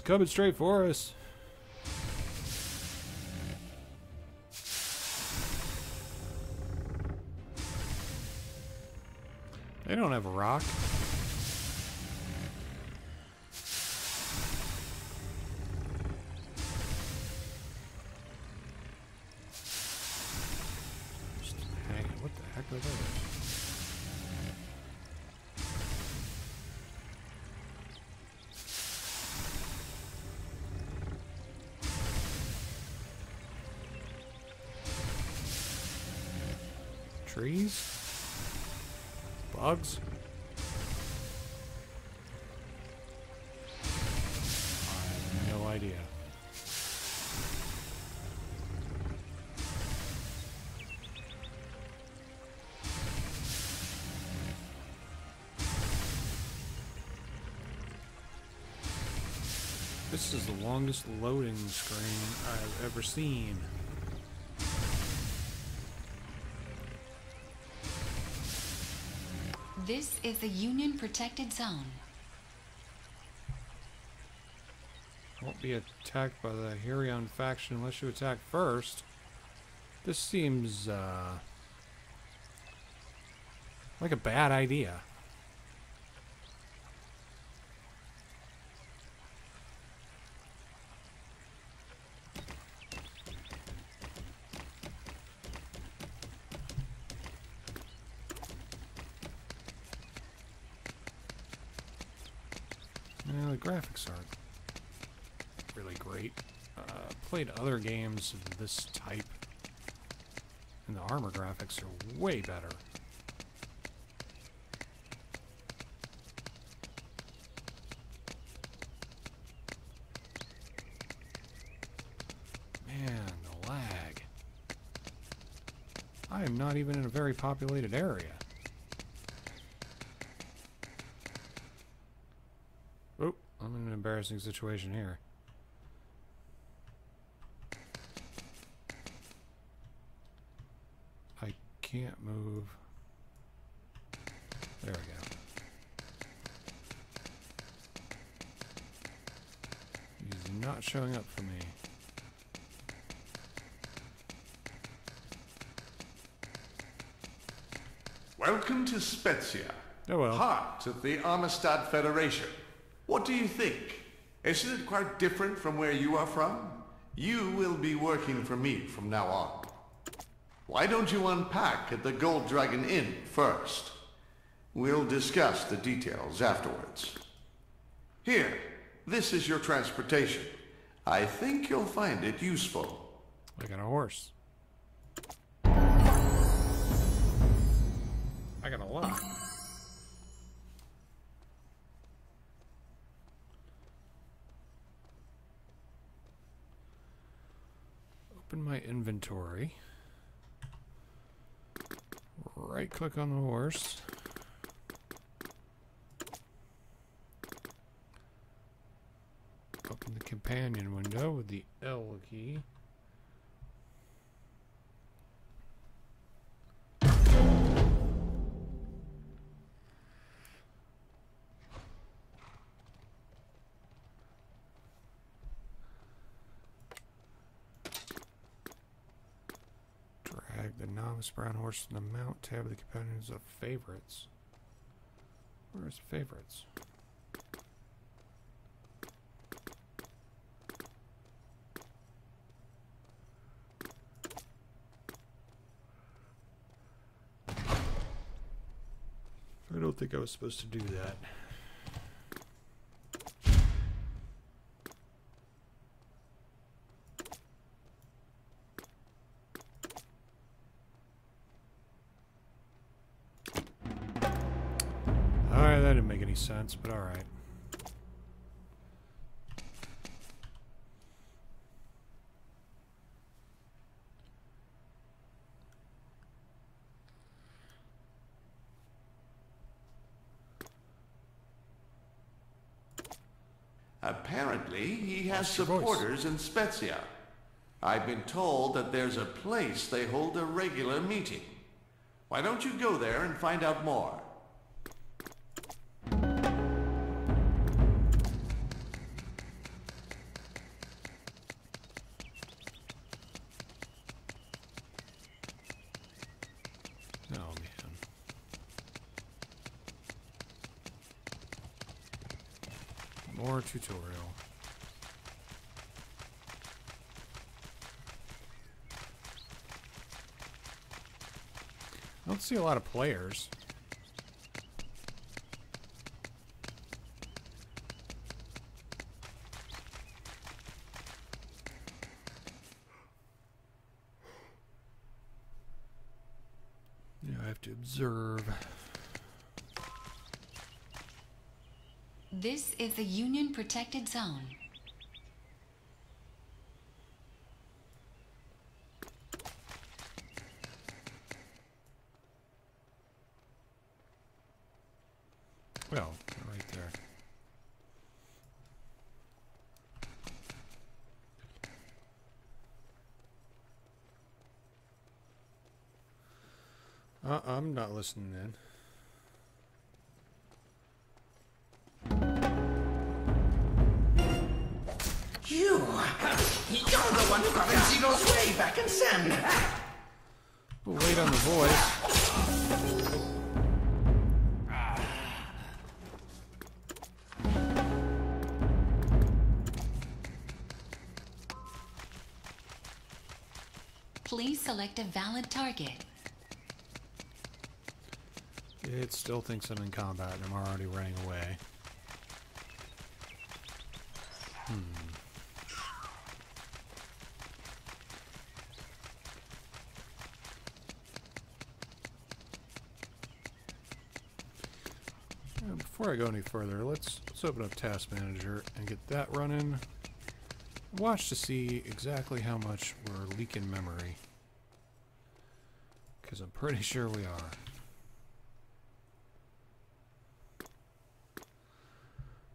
Coming straight for us. They don't have a rock. Just hang. What the heck are those? Trees? Bugs? I have no idea. This is the longest loading screen I've ever seen. This is the Union protected zone. Won't be attacked by the Herion faction unless you attack first. This seems, like a bad idea. The graphics aren't really great. Played other games of this type, and the armor graphics are way better. Man, the lag. I am not even in a very populated area. I'm in an embarrassing situation here. I can't move. There we go. He's not showing up for me. Welcome to Spezia, oh well. Heart of the Armistad Federation. What do you think? Isn't it quite different from where you are from? You will be working for me from now on. Why don't you unpack at the Gold Dragon Inn first? We'll discuss the details afterwards. Here, this is your transportation. I think you'll find it useful. I got a horse. I got a lot. Open my inventory. Right click on the horse. Open the companion window with the L key. Drag the novice brown horse from the mount tab of the companions of favorites. Where's favorites? I don't think I was supposed to do that. Alright, that didn't make any sense, but alright. Apparently, he has Lost your voice. supporters in Spezia. I've been told that there's a place they hold a regular meeting. Why don't you go there and find out more? Oh, man. More tutorial. I don't see a lot of players. Yeah, I have to observe. This is the Union Protected Zone. Well, right there. I'm not listening then. You're the one who got in Zeno's way back in Sen. We'll wait on the voice. Please select a valid target. It still thinks I'm in combat and I'm already running away. Before I go any further, let's open up Task Manager and get that running. Watch to see exactly how much we're leaking memory. Because I'm pretty sure we are.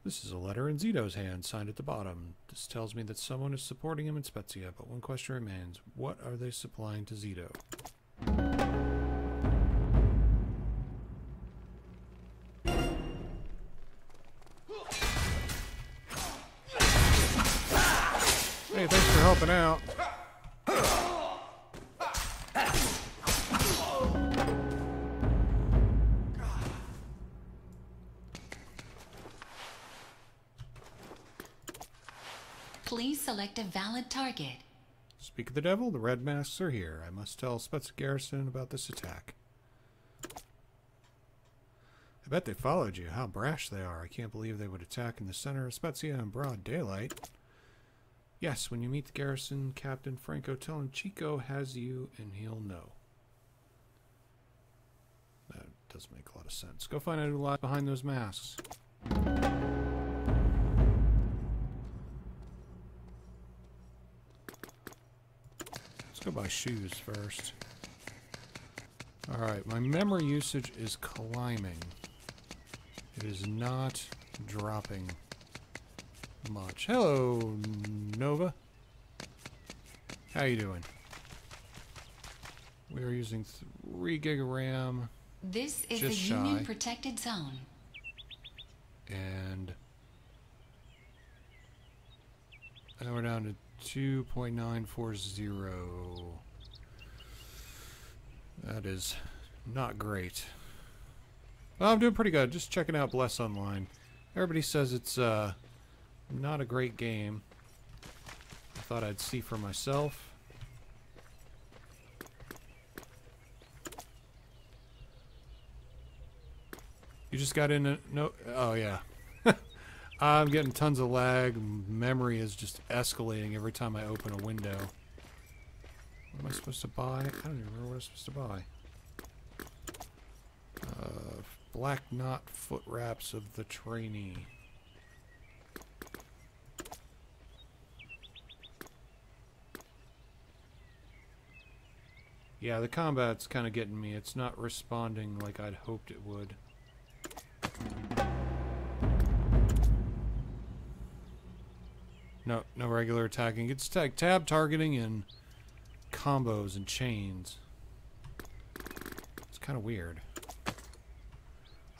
This is a letter in Zito's hand, signed at the bottom. This tells me that someone is supporting him in Spezia, but one question remains. What are they supplying to Zito? Hey, thanks for helping out. Please select a valid target. Speak of the devil, the red masks are here. I must tell Spezia Garrison about this attack. I bet they followed you. How brash they are. I can't believe they would attack in the center of Spezia in broad daylight. Yes, when you meet the garrison, Captain Franco, tell him Chico has you and he'll know. That does make a lot of sense. Go find out who lies behind those masks. Let's go buy shoes first. Alright, my memory usage is climbing. It is not dropping much. Hello, Nova. How you doing? We are using 3 gig of RAM. This is the Union protected zone. And now we're down to 2.940. That is not great. Well, I'm doing pretty good. Just checking out Bless Online. Everybody says it's not a great game. I thought I'd see for myself. You just got in a... No... Oh, yeah. I'm getting tons of lag. Memory is just escalating every time I open a window. What am I supposed to buy? I don't even remember what I'm supposed to buy. Black knot foot wraps of the trainee. Yeah, the combat's kind of getting me. It's not responding like I'd hoped it would. No, no regular attacking. It's tab targeting and combos and chains. It's kind of weird.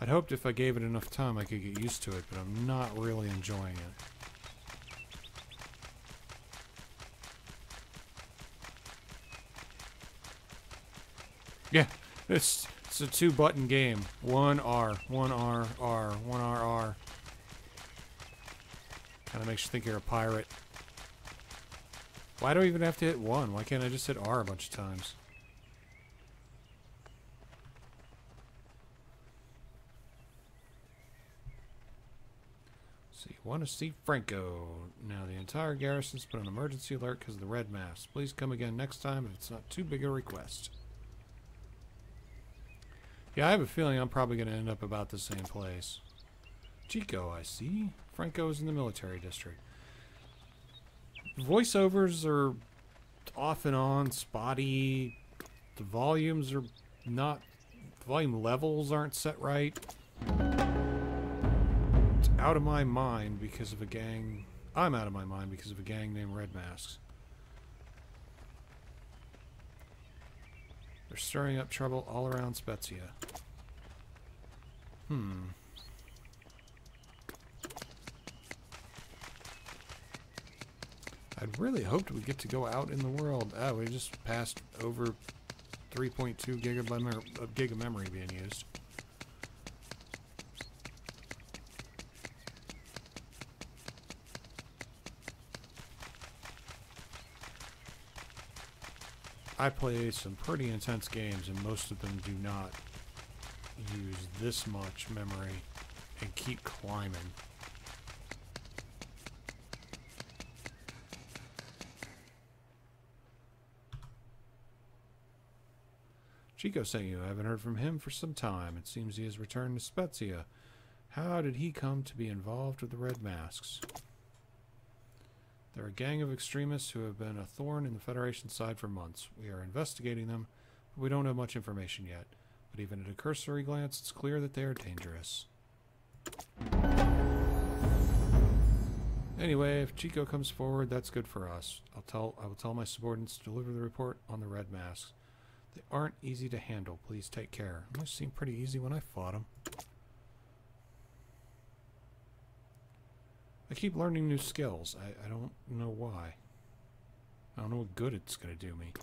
I'd hoped if I gave it enough time I could get used to it, but I'm not really enjoying it. Yeah, it's a 2-button game. 1 R, 1 R, R, 1 R, R. Kind of makes you think you're a pirate. Why do I even have to hit 1? Why can't I just hit R a bunch of times? See, want to see Franco. Now the entire garrison's put on emergency alert because of the red mask. Please come again next time if it's not too big a request. Yeah, I have a feeling I'm probably going to end up about the same place. Chico, I see. Franco's in the military district. Voiceovers are off and on, spotty. The volumes are not... The volume levels aren't set right. It's out of my mind because of a gang... I'm out of my mind because of a gang named Red Masks. They're stirring up trouble all around Spezia. I'd really hoped we'd get to go out in the world. Oh, we just passed over 3.2 gig of memory being used. I play some pretty intense games, and most of them do not use this much memory and keep climbing. Chico sent you. I haven't heard from him for some time. It seems he has returned to Spezia. How did he come to be involved with the Red Masks? They're a gang of extremists who have been a thorn in the Federation's side for months. We are investigating them, but we don't have much information yet. But even at a cursory glance, it's clear that they are dangerous. Anyway, if Chico comes forward, that's good for us. I will tell my subordinates to deliver the report on the Red Masks. They aren't easy to handle. Please take care. It must seem pretty easy when I fought them. I keep learning new skills. I don't know why. I don't know what good it's going to do me.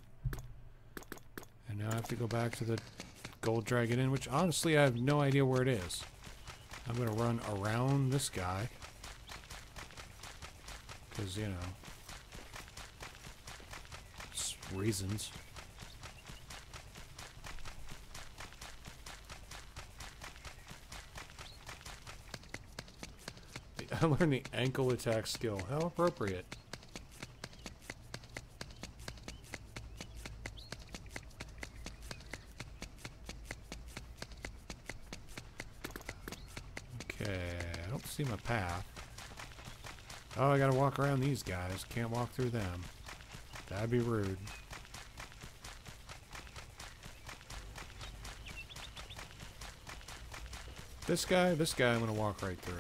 And now I have to go back to the Gold Dragon Inn, which honestly I have no idea where it is. I'm going to run around this guy. Because, you know, it's reasons. I learned the ankle attack skill. How appropriate. Okay, I don't see my path. Oh, I gotta walk around these guys. Can't walk through them. That'd be rude. This guy I'm gonna walk right through.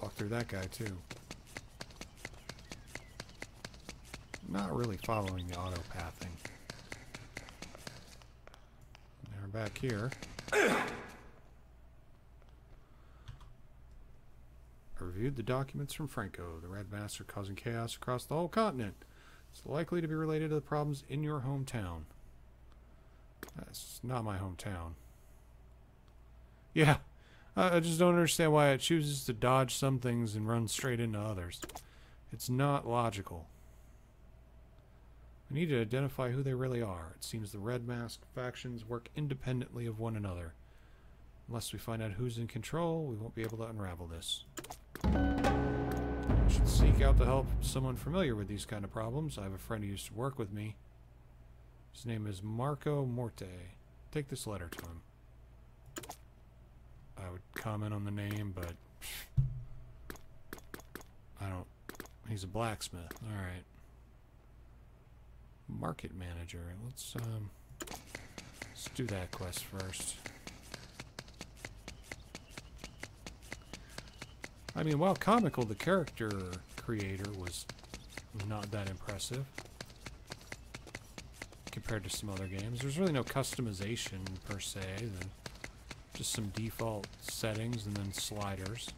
Walk through that guy too. Not really following the auto pathing. Now we're back here. I reviewed the documents from Franco. The Red Masks are causing chaos across the whole continent. It's likely to be related to the problems in your hometown. That's not my hometown. Yeah, I just don't understand why it chooses to dodge some things and run straight into others. It's not logical. We need to identify who they really are. It seems the Red Mask factions work independently of one another. Unless we find out who's in control, we won't be able to unravel this. I should seek out the help of someone familiar with these kind of problems. I have a friend who used to work with me. His name is Marco Morte. Take this letter to him. I would comment on the name, but I don't... He's a blacksmith. Alright. Market manager. Let's do that quest first. I mean, while comical, the character creator was not that impressive compared to some other games. There's really no customization per se, just some default settings and then sliders.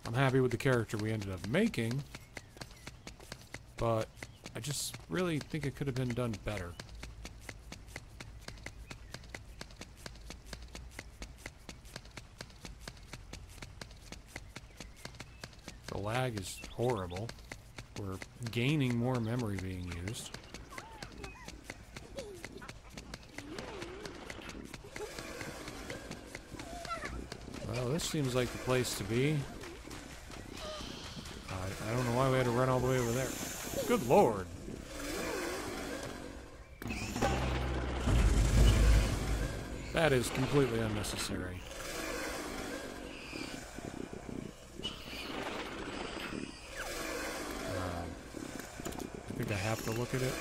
I'm happy with the character we ended up making, but I just really think it could have been done better. The lag is horrible. We're gaining more memory being used. Well, this seems like the place to be. I don't know why we had to run all the way over there. Good lord. That is completely unnecessary. I think I have to look at it,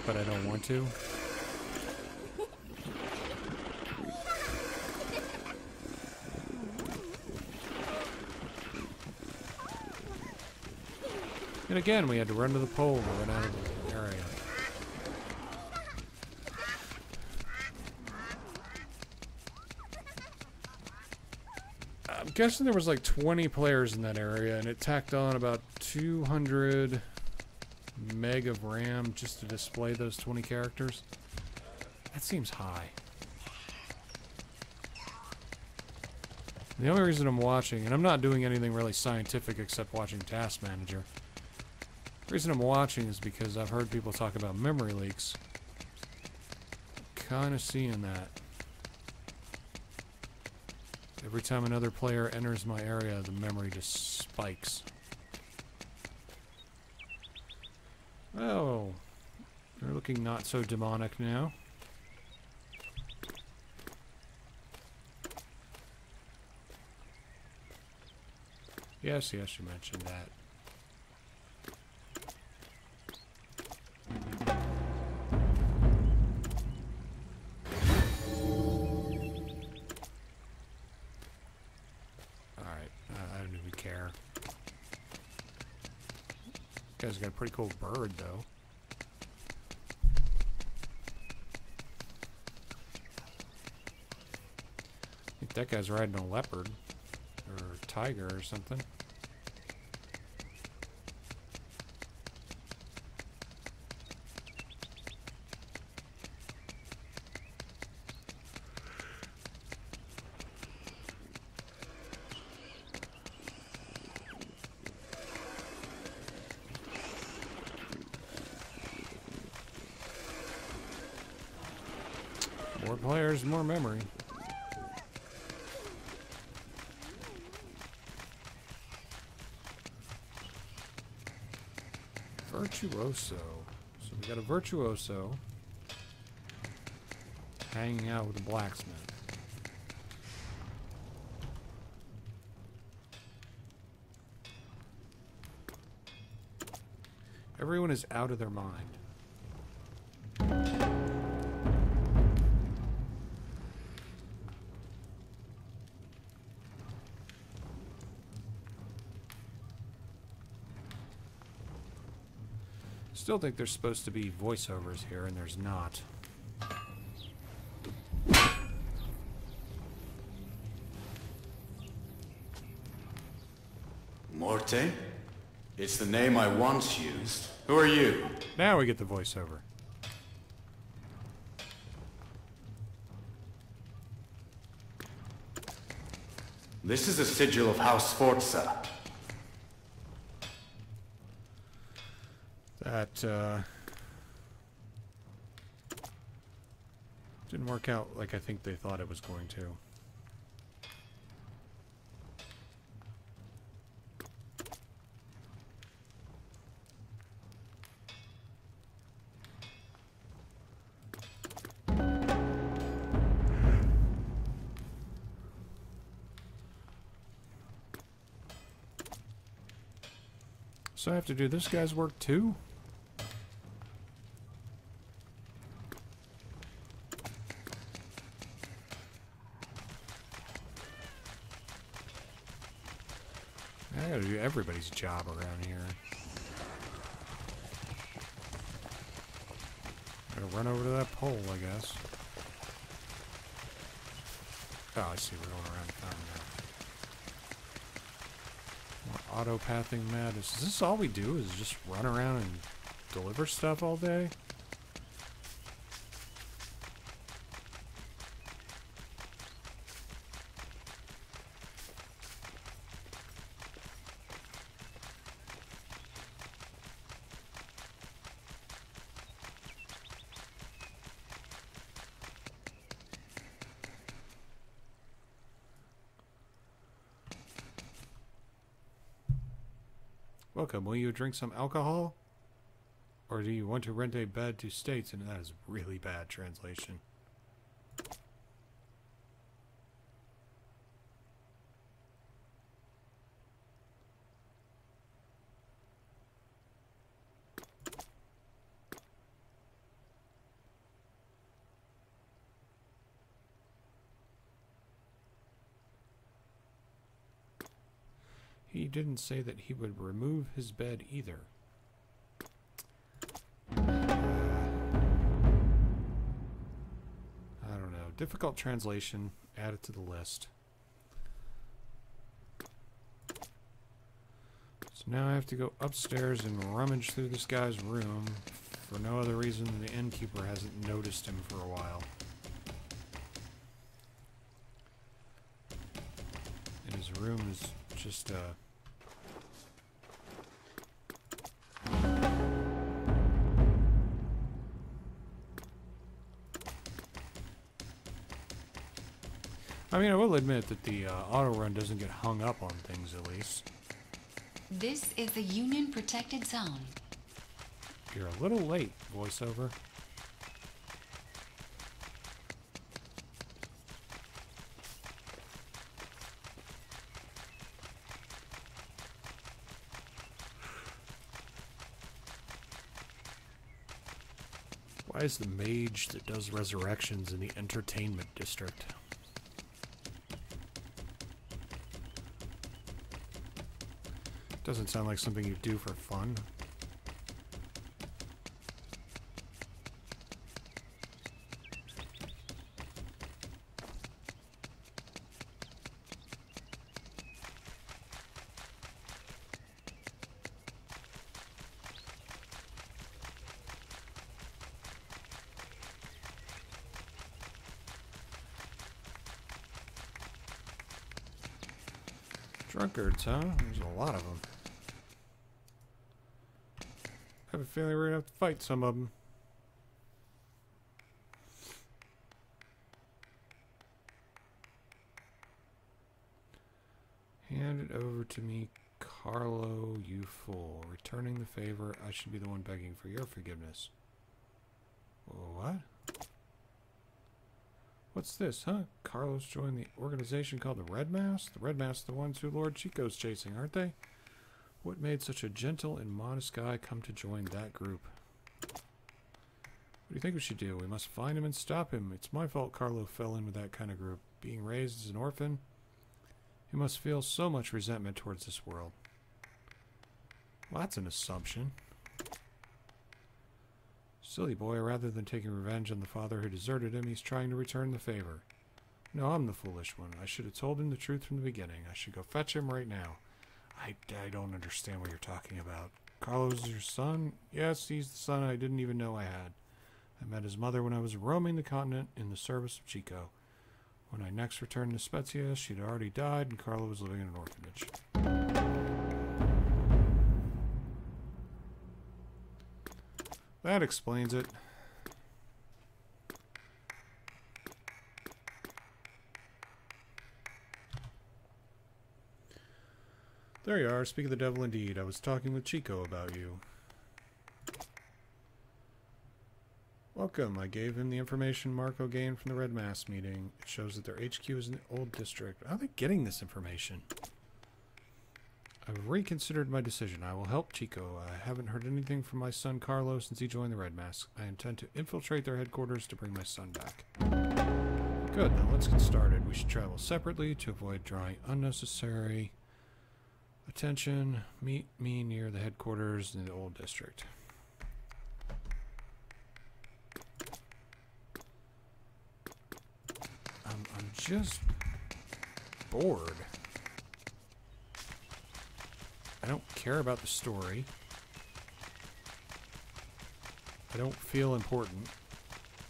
but I don't want to. And again, we had to run to the pole to run out of the area. I'm guessing there was like 20 players in that area, and it tacked on about 200 meg of RAM just to display those 20 characters. That seems high. The only reason I'm watching, and I'm not doing anything really scientific except watching Task Manager. The reason I'm watching is because I've heard people talk about memory leaks. Kind of seeing that. Every time another player enters my area, the memory just spikes. Oh, they're looking not so demonic now. Yes, you mentioned that. Guy's got a pretty cool bird, though. I think that guy's riding a leopard or a tiger or something. More players, more memory. Virtuoso. So we got a virtuoso hanging out with a blacksmith. Everyone is out of their mind. Still think there's supposed to be voiceovers here, and there's not. Morte? It's the name I once used. Who are you? Now we get the voiceover. This is a sigil of House Sforza. That, didn't work out like I think they thought it was going to. So I have to do this guy's work too? I gotta do everybody's job around here. Gotta run over to that pole, I guess. Oh, I see. We're going around the fountain now. More auto-pathing madness. Is this all we do? Is just run around and deliver stuff all day? Welcome. Will you drink some alcohol? Or do you want to rent a bed to states? And that is really bad translation. He didn't say that he would remove his bed either. I don't know. Difficult translation. Add it to the list. So now I have to go upstairs and rummage through this guy's room for no other reason than the innkeeper hasn't noticed him for a while. And his room is just I mean, I will admit that the auto run doesn't get hung up on things, at least. This is the Union Protected Zone. You're a little late, voiceover. Why is the mage that does resurrections in the entertainment district? Doesn't sound like something you do for fun. Drunkards, huh? There's a lot of them. I have a feeling we're gonna have to fight some of them. Hand it over to me, Carlo, you fool. Returning the favor, I should be the one begging for your forgiveness. What? What's this, huh? Carlos joined the organization called the Red Mask? The Red Mask are the ones who Lord Chico's chasing, aren't they? What made such a gentle and modest guy come to join that group? What do you think we should do? We must find him and stop him. It's my fault Carlo fell in with that kind of group. Being raised as an orphan, he must feel so much resentment towards this world. Well, that's an assumption. Silly boy, rather than taking revenge on the father who deserted him, he's trying to return the favor. No, I'm the foolish one. I should have told him the truth from the beginning. I should go fetch him right now. I don't understand what you're talking about. Carlos is your son? Yes, he's the son I didn't even know I had. I met his mother when I was roaming the continent in the service of Chico. When I next returned to Spezia, she'd already died and Carlo was living in an orphanage. That explains it. There you are. Speak of the devil indeed. I was talking with Chico about you. Welcome. I gave him the information Marco gained from the Red Mask meeting. It shows that their HQ is in the old district. How are they getting this information? I've reconsidered my decision. I will help Chico. I haven't heard anything from my son Carlo since he joined the Red Mask. I intend to infiltrate their headquarters to bring my son back. Good. Now let's get started. We should travel separately to avoid drawing unnecessary attention. Meet me near the headquarters in the old district. I'm just bored. I don't care about the story. I don't feel important.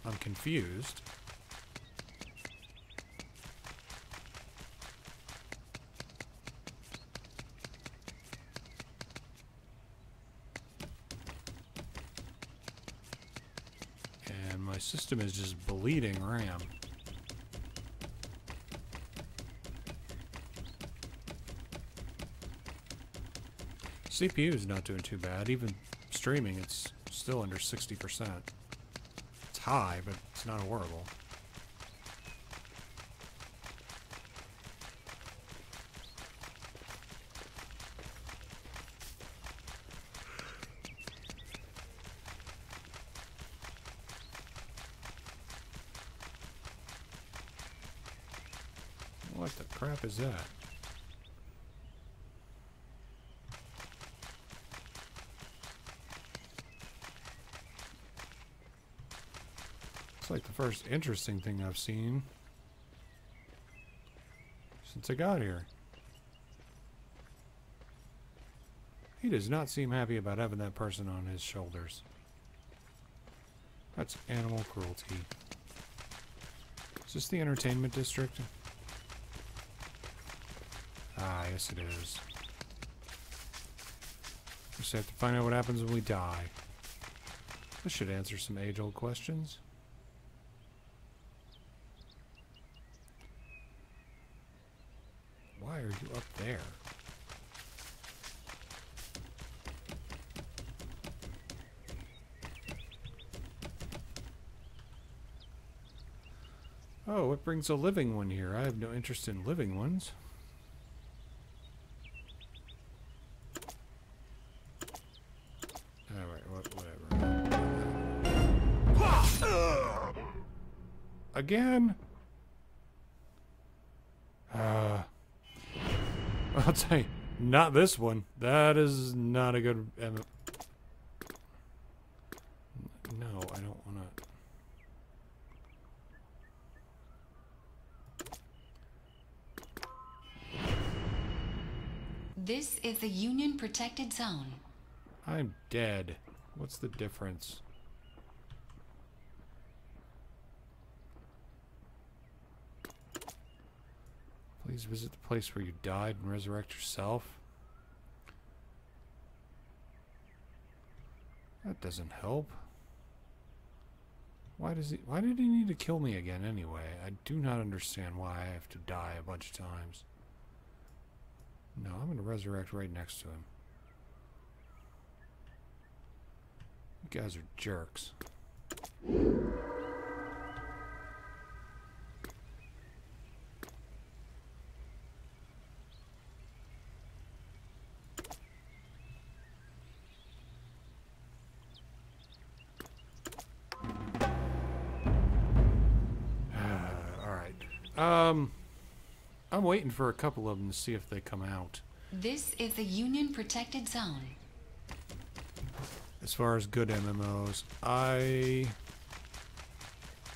I'm confused. And my system is just bleeding RAM. CPU is not doing too bad. Even streaming, it's still under 60%. It's high, but it's not horrible. What the crap is that? It's like the first interesting thing I've seen since I got here. He does not seem happy about having that person on his shoulders. That's animal cruelty. Is this the entertainment district? Ah, yes it is. Just have to find out what happens when we die. This should answer some age-old questions. Why are you up there? Oh, what brings a living one here? I have no interest in living ones. Alright, whatever. Again? I'll tell you, not this one. That is not a good... no, I don't want to... This is the Union Protected Zone. I'm dead. What's the difference? Please visit the place where you died and resurrect yourself. That doesn't help. Why did he need to kill me again anyway? I do not understand why I have to die a bunch of times. No, I'm gonna resurrect right next to him. You guys are jerks. I'm waiting for a couple of them to see if they come out. This is the Union Protected Zone. As far as good MMOs, I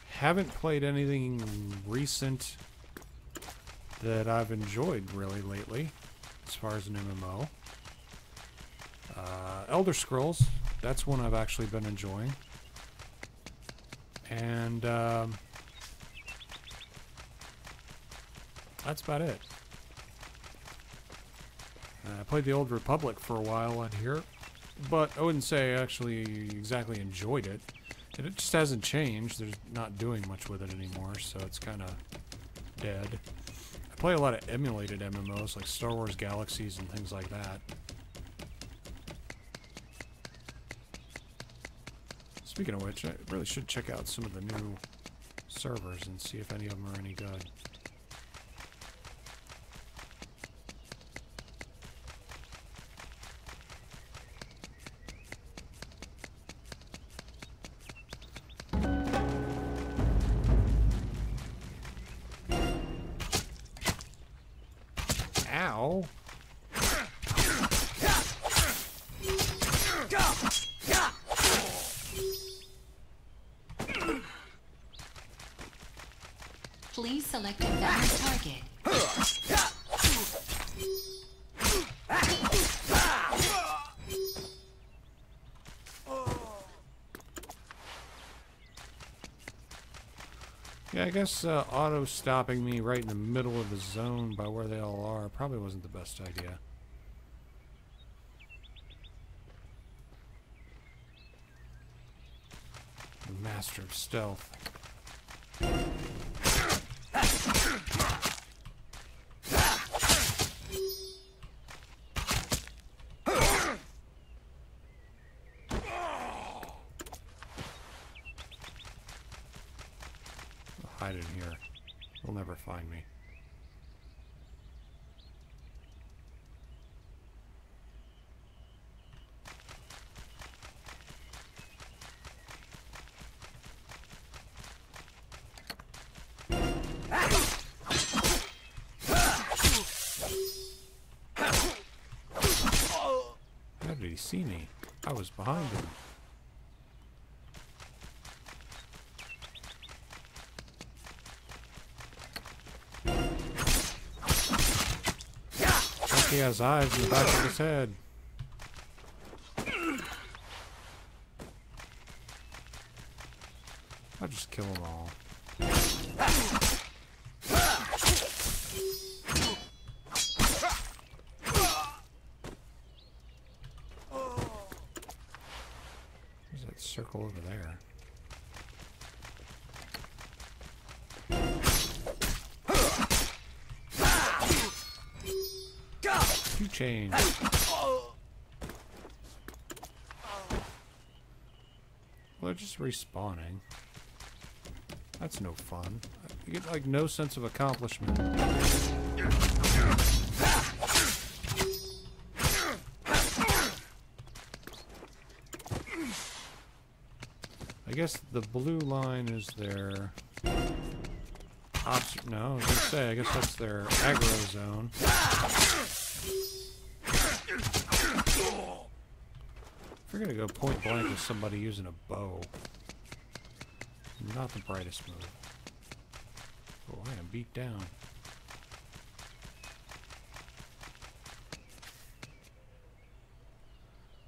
haven't played anything recent that I've enjoyed really lately, as far as an MMO. Elder Scrolls, that's one I've actually been enjoying. And that's about it. I played the Old Republic for a while out here, but I wouldn't say I actually exactly enjoyed it. And it just hasn't changed. There's not doing much with it anymore, so it's kind of dead. I play a lot of emulated MMOs like Star Wars Galaxies and things like that. Speaking of which, I really should check out some of the new servers and see if any of them are any good. Ow. Please select a valid target. Yeah, I guess auto-stopping me right in the middle of the zone by where they all are probably wasn't the best idea. The master of stealth. Hide in here. They'll never find me. How did he see me? I was behind him. He has eyes in the back of his head. I'll just kill them all. There's that circle over there. You change. Well, they're just respawning. That's no fun. You get like no sense of accomplishment. I guess the blue line is their no, I was gonna say, I guess that's their aggro zone. If we're gonna go point blank with somebody using a bow, not the brightest move. Oh, I am beat down.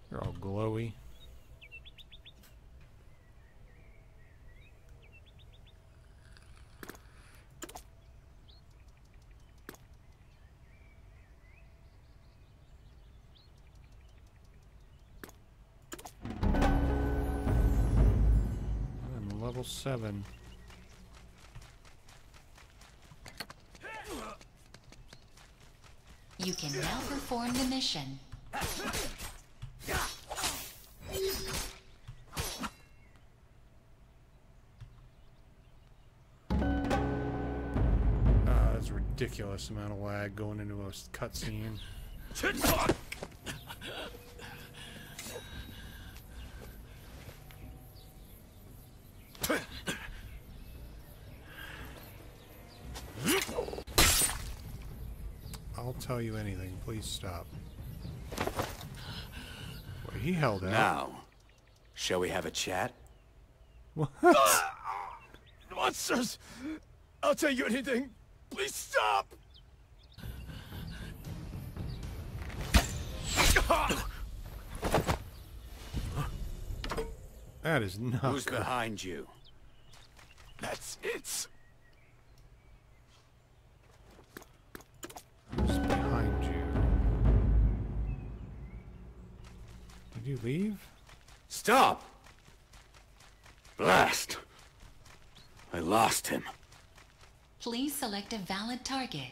They're all glowy. Level 7. You can now perform the mission. That's a ridiculous amount of lag going into a cutscene. I'll tell you anything. Please stop. Boy, he held out. Now, shall we have a chat? What? Monsters! I'll tell you anything. Please stop! That is not Who's good. behind you? That's it. Who's behind you? Did you leave? Stop! Blast! I lost him. Please select a valid target.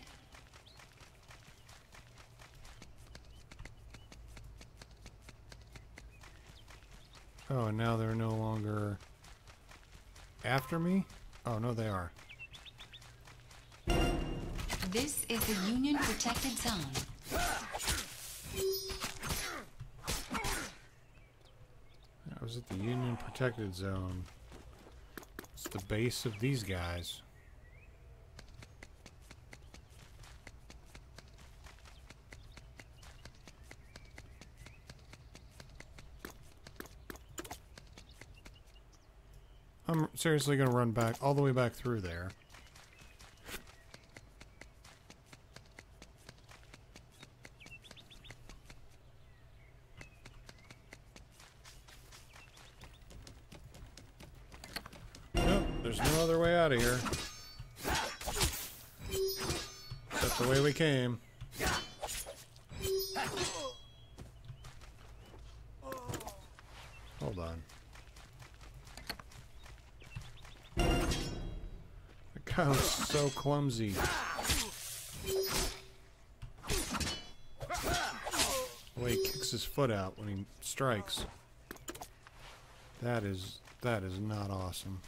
Oh, and now they're no longer after me? Oh, no, they are. This is the Union protected zone. I was at the Union protected zone. It's the base of these guys. I'm seriously gonna run back all the way back through there. Nope, there's no other way out of here. Except the way we came. Hold on. The guy's so clumsy. The way he kicks his foot out when he strikes. That is not awesome.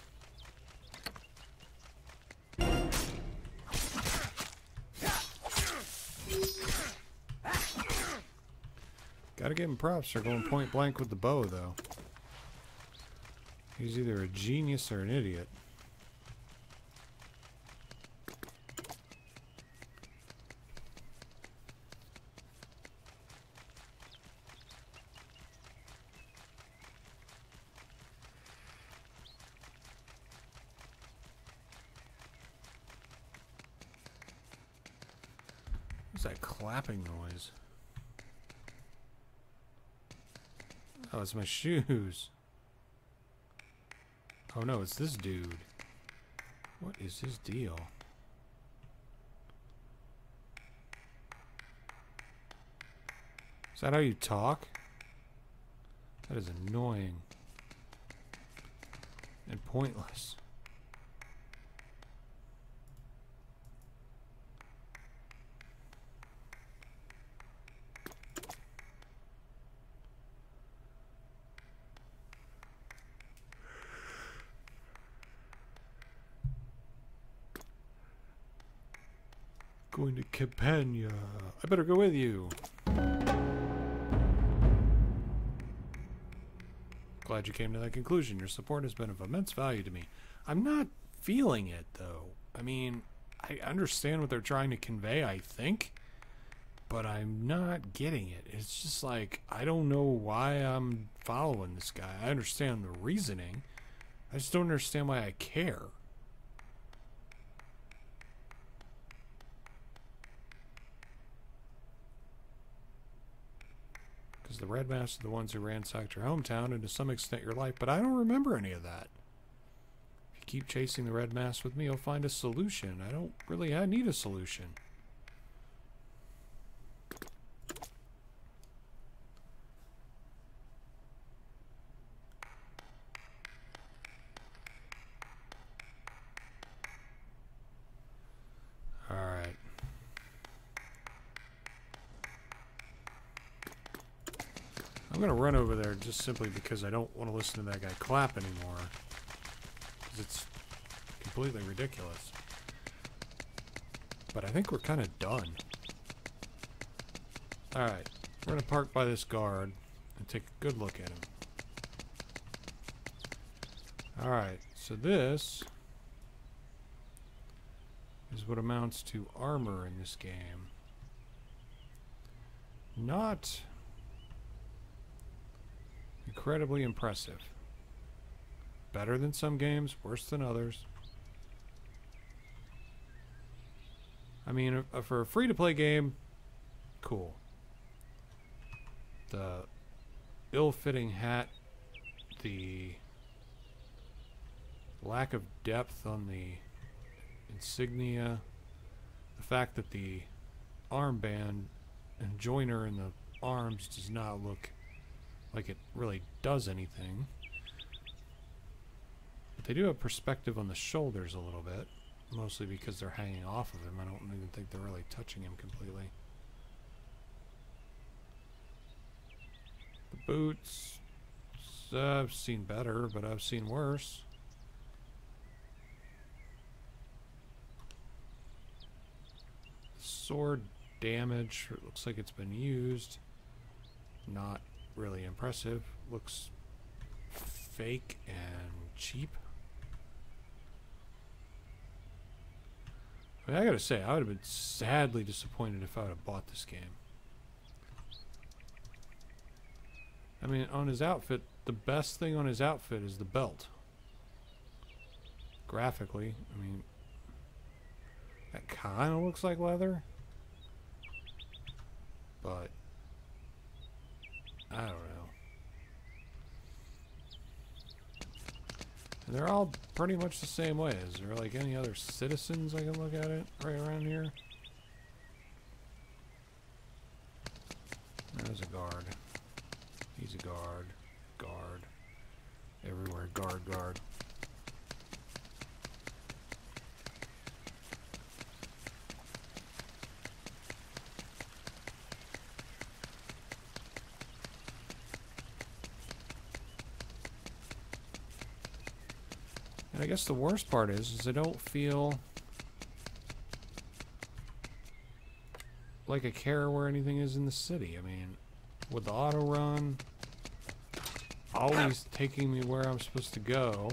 Gotta give him props for going point blank with the bow, though. He's either a genius or an idiot. What's that clapping noise? Oh, it's my shoes. Oh no, it's this dude. What is his deal? Is that how you talk? That is annoying. And pointless. Going to Campania. I better go with you. Glad you came to that conclusion. Your support has been of immense value to me. I'm not feeling it, though. I mean, I understand what they're trying to convey, I think, but I'm not getting it. It's just like, I don't know why I'm following this guy. I understand the reasoning. I just don't understand why I care. Because the Red Mask are the ones who ransacked your hometown and to some extent your life, but I don't remember any of that. If you keep chasing the Red Mask with me, you'll find a solution. I don't really need a solution. I'm gonna run over there just simply because I don't want to listen to that guy clap anymore. Because it's completely ridiculous. But I think we're kind of done. Alright, we're gonna park by this guard and take a good look at him. Alright, so this is what amounts to armor in this game. Not incredibly impressive. Better than some games, worse than others. I mean, for a free-to-play game, cool. The ill-fitting hat, the lack of depth on the insignia, the fact that the armband and joiner in the arms does not look like it really does anything. But they do have perspective on the shoulders a little bit, mostly because they're hanging off of him. I don't even think they're really touching him completely. The boots, I've seen better, but I've seen worse. Sword damage, it looks like it's been used. Not really impressive. Looks fake and cheap. I mean, I gotta say, I would have been sadly disappointed if I would have bought this game. I mean, on his outfit, the best thing on his outfit is the belt. Graphically, I mean, that kind of looks like leather. But I don't know. And they're all pretty much the same way. Is there like any other citizens I can look at it right around here? There's a guard. He's a guard. Guard. Everywhere. Guard, guard. And I guess the worst part is I don't feel like I care where anything is in the city. I mean, with the auto run always taking me where I'm supposed to go,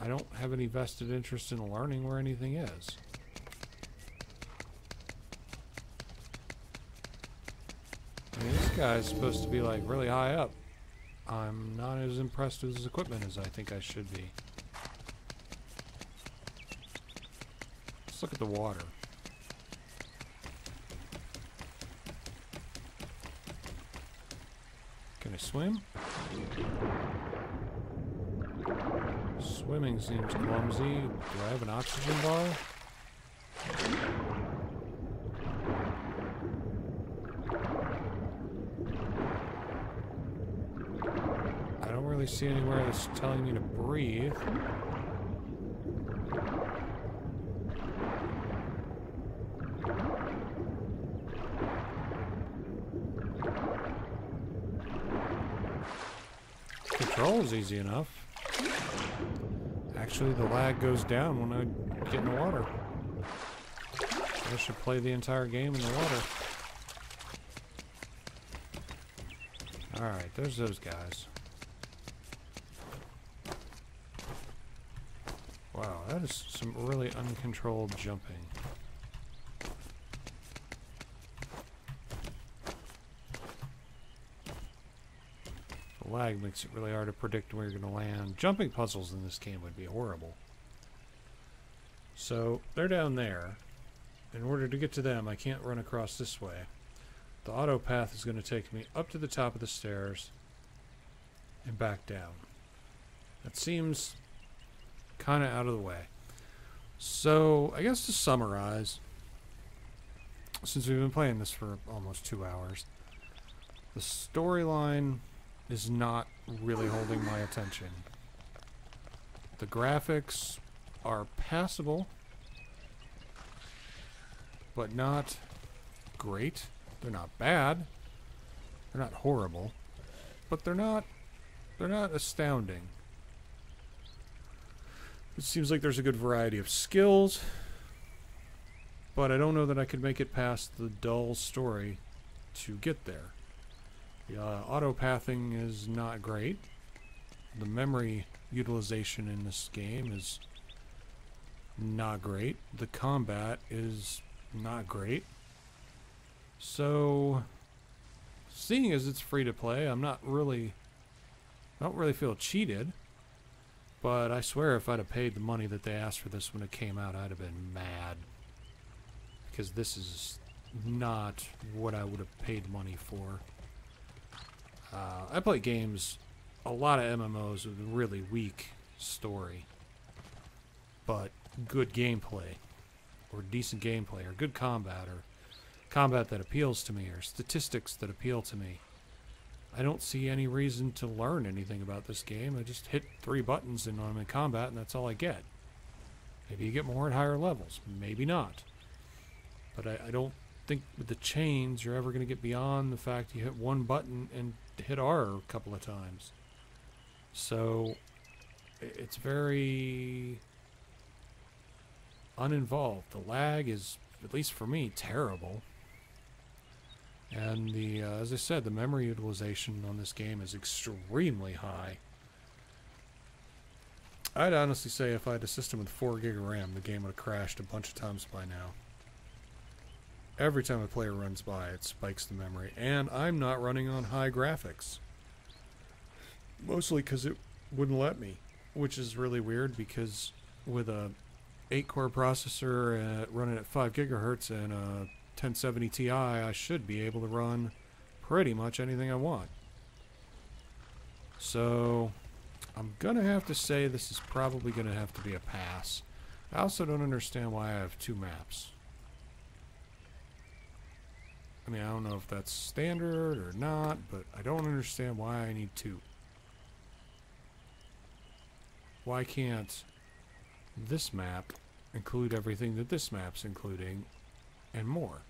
I don't have any vested interest in learning where anything is. I mean, this guy's supposed to be like really high up. I'm not as impressed with his equipment as I think I should be. Let's look at the water. Can I swim? Swimming seems clumsy. Do I have an oxygen bar? See anywhere that's telling me to breathe. Control's easy enough. Actually, the lag goes down when I get in the water. I should play the entire game in the water. Alright, there's those guys. Wow, that is some really uncontrolled jumping. The lag makes it really hard to predict where you're going to land. Jumping puzzles in this game would be horrible. So, they're down there. In order to get to them, I can't run across this way. The auto path is going to take me up to the top of the stairs and back down. That seems kind of out of the way. So, I guess to summarize, since we've been playing this for almost 2 hours, the storyline is not really holding my attention. The graphics are passable, but not great. They're not bad, They're not horrible, but they're not astounding. It seems like there's a good variety of skills, but I don't know that I could make it past the dull story to get there. The auto-pathing is not great. The memory utilization in this game is not great. The combat is not great. So, seeing as it's free to play, I don't really feel cheated. But I swear if I'd have paid the money that they asked for this when it came out, I'd have been mad. Because this is not what I would have paid money for. I play games, a lot of MMOs with a really weak story. But good gameplay, or decent gameplay, or good combat, or combat that appeals to me, or statistics that appeal to me. I don't see any reason to learn anything about this game. I just hit 3 buttons and I'm in combat and that's all I get. Maybe you get more at higher levels. Maybe not. But I don't think with the chains you're ever going to get beyond the fact you hit 1 button and hit R a couple of times. So it's very uninvolved. The lag is, at least for me, terrible. And the, as I said, the memory utilization on this game is extremely high. I'd honestly say if I had a system with 4 gig of RAM, the game would have crashed a bunch of times by now. Every time a player runs by, it spikes the memory. And I'm not running on high graphics. Mostly because it wouldn't let me. Which is really weird because with a 8-core processor running at 5 gigahertz and a 1070 Ti, I should be able to run pretty much anything I want. So, I'm gonna have to say this is probably gonna have to be a pass. I also don't understand why I have 2 maps. I mean, I don't know if that's standard or not, but I don't understand why I need 2. Why can't this map include everything that this map's including and more?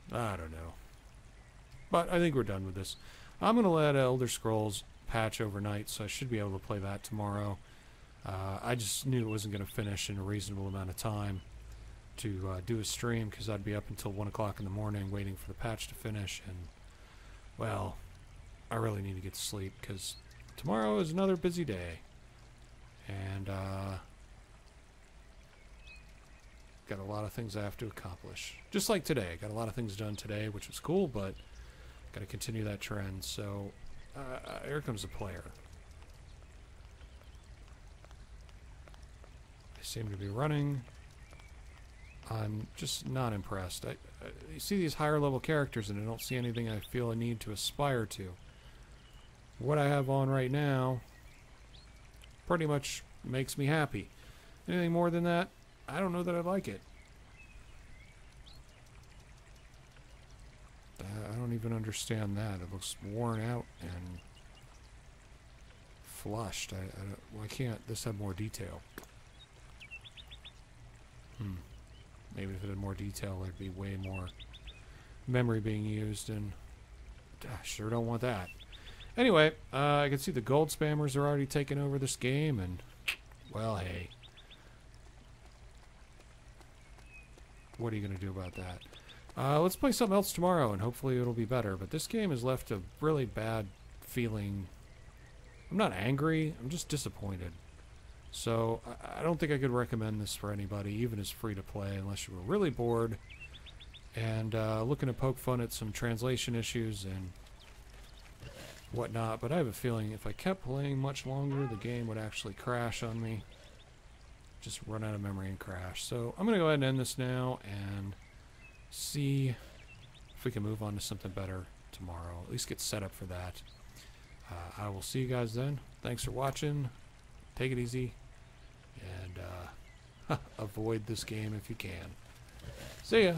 I don't know. But I think we're done with this. I'm going to let Elder Scrolls patch overnight, so I should be able to play that tomorrow. I just knew it wasn't going to finish in a reasonable amount of time to do a stream, because I'd be up until 1 o'clock in the morning waiting for the patch to finish, and, well, I really need to get to sleep, because tomorrow is another busy day. And, got a lot of things I have to accomplish. Just like today. Got a lot of things done today, which was cool, but got to continue that trend. So, here comes the player. They seem to be running. I'm just not impressed. You see these higher level characters and I don't see anything I feel a need to aspire to. What I have on right now pretty much makes me happy. Anything more than that, I don't know that I like it. I don't even understand that. It looks worn out and flushed. Why can't this have more detail? Maybe if it had more detail, there'd be way more memory being used, and I sure don't want that. Anyway, I can see the gold spammers are already taking over this game, and, well, hey. What are you going to do about that? Let's play something else tomorrow, and hopefully it'll be better. But this game has left a really bad feeling. I'm not angry. I'm just disappointed. So, I don't think I could recommend this for anybody, even as free to play, unless you were really bored and looking to poke fun at some translation issues and whatnot. But I have a feeling if I kept playing much longer, the game would actually crash on me. Just run out of memory and crash. So, I'm going to go ahead and end this now and see if we can move on to something better tomorrow. At least get set up for that. I will see you guys then. Thanks for watching. Take it easy. And avoid this game if you can. See ya.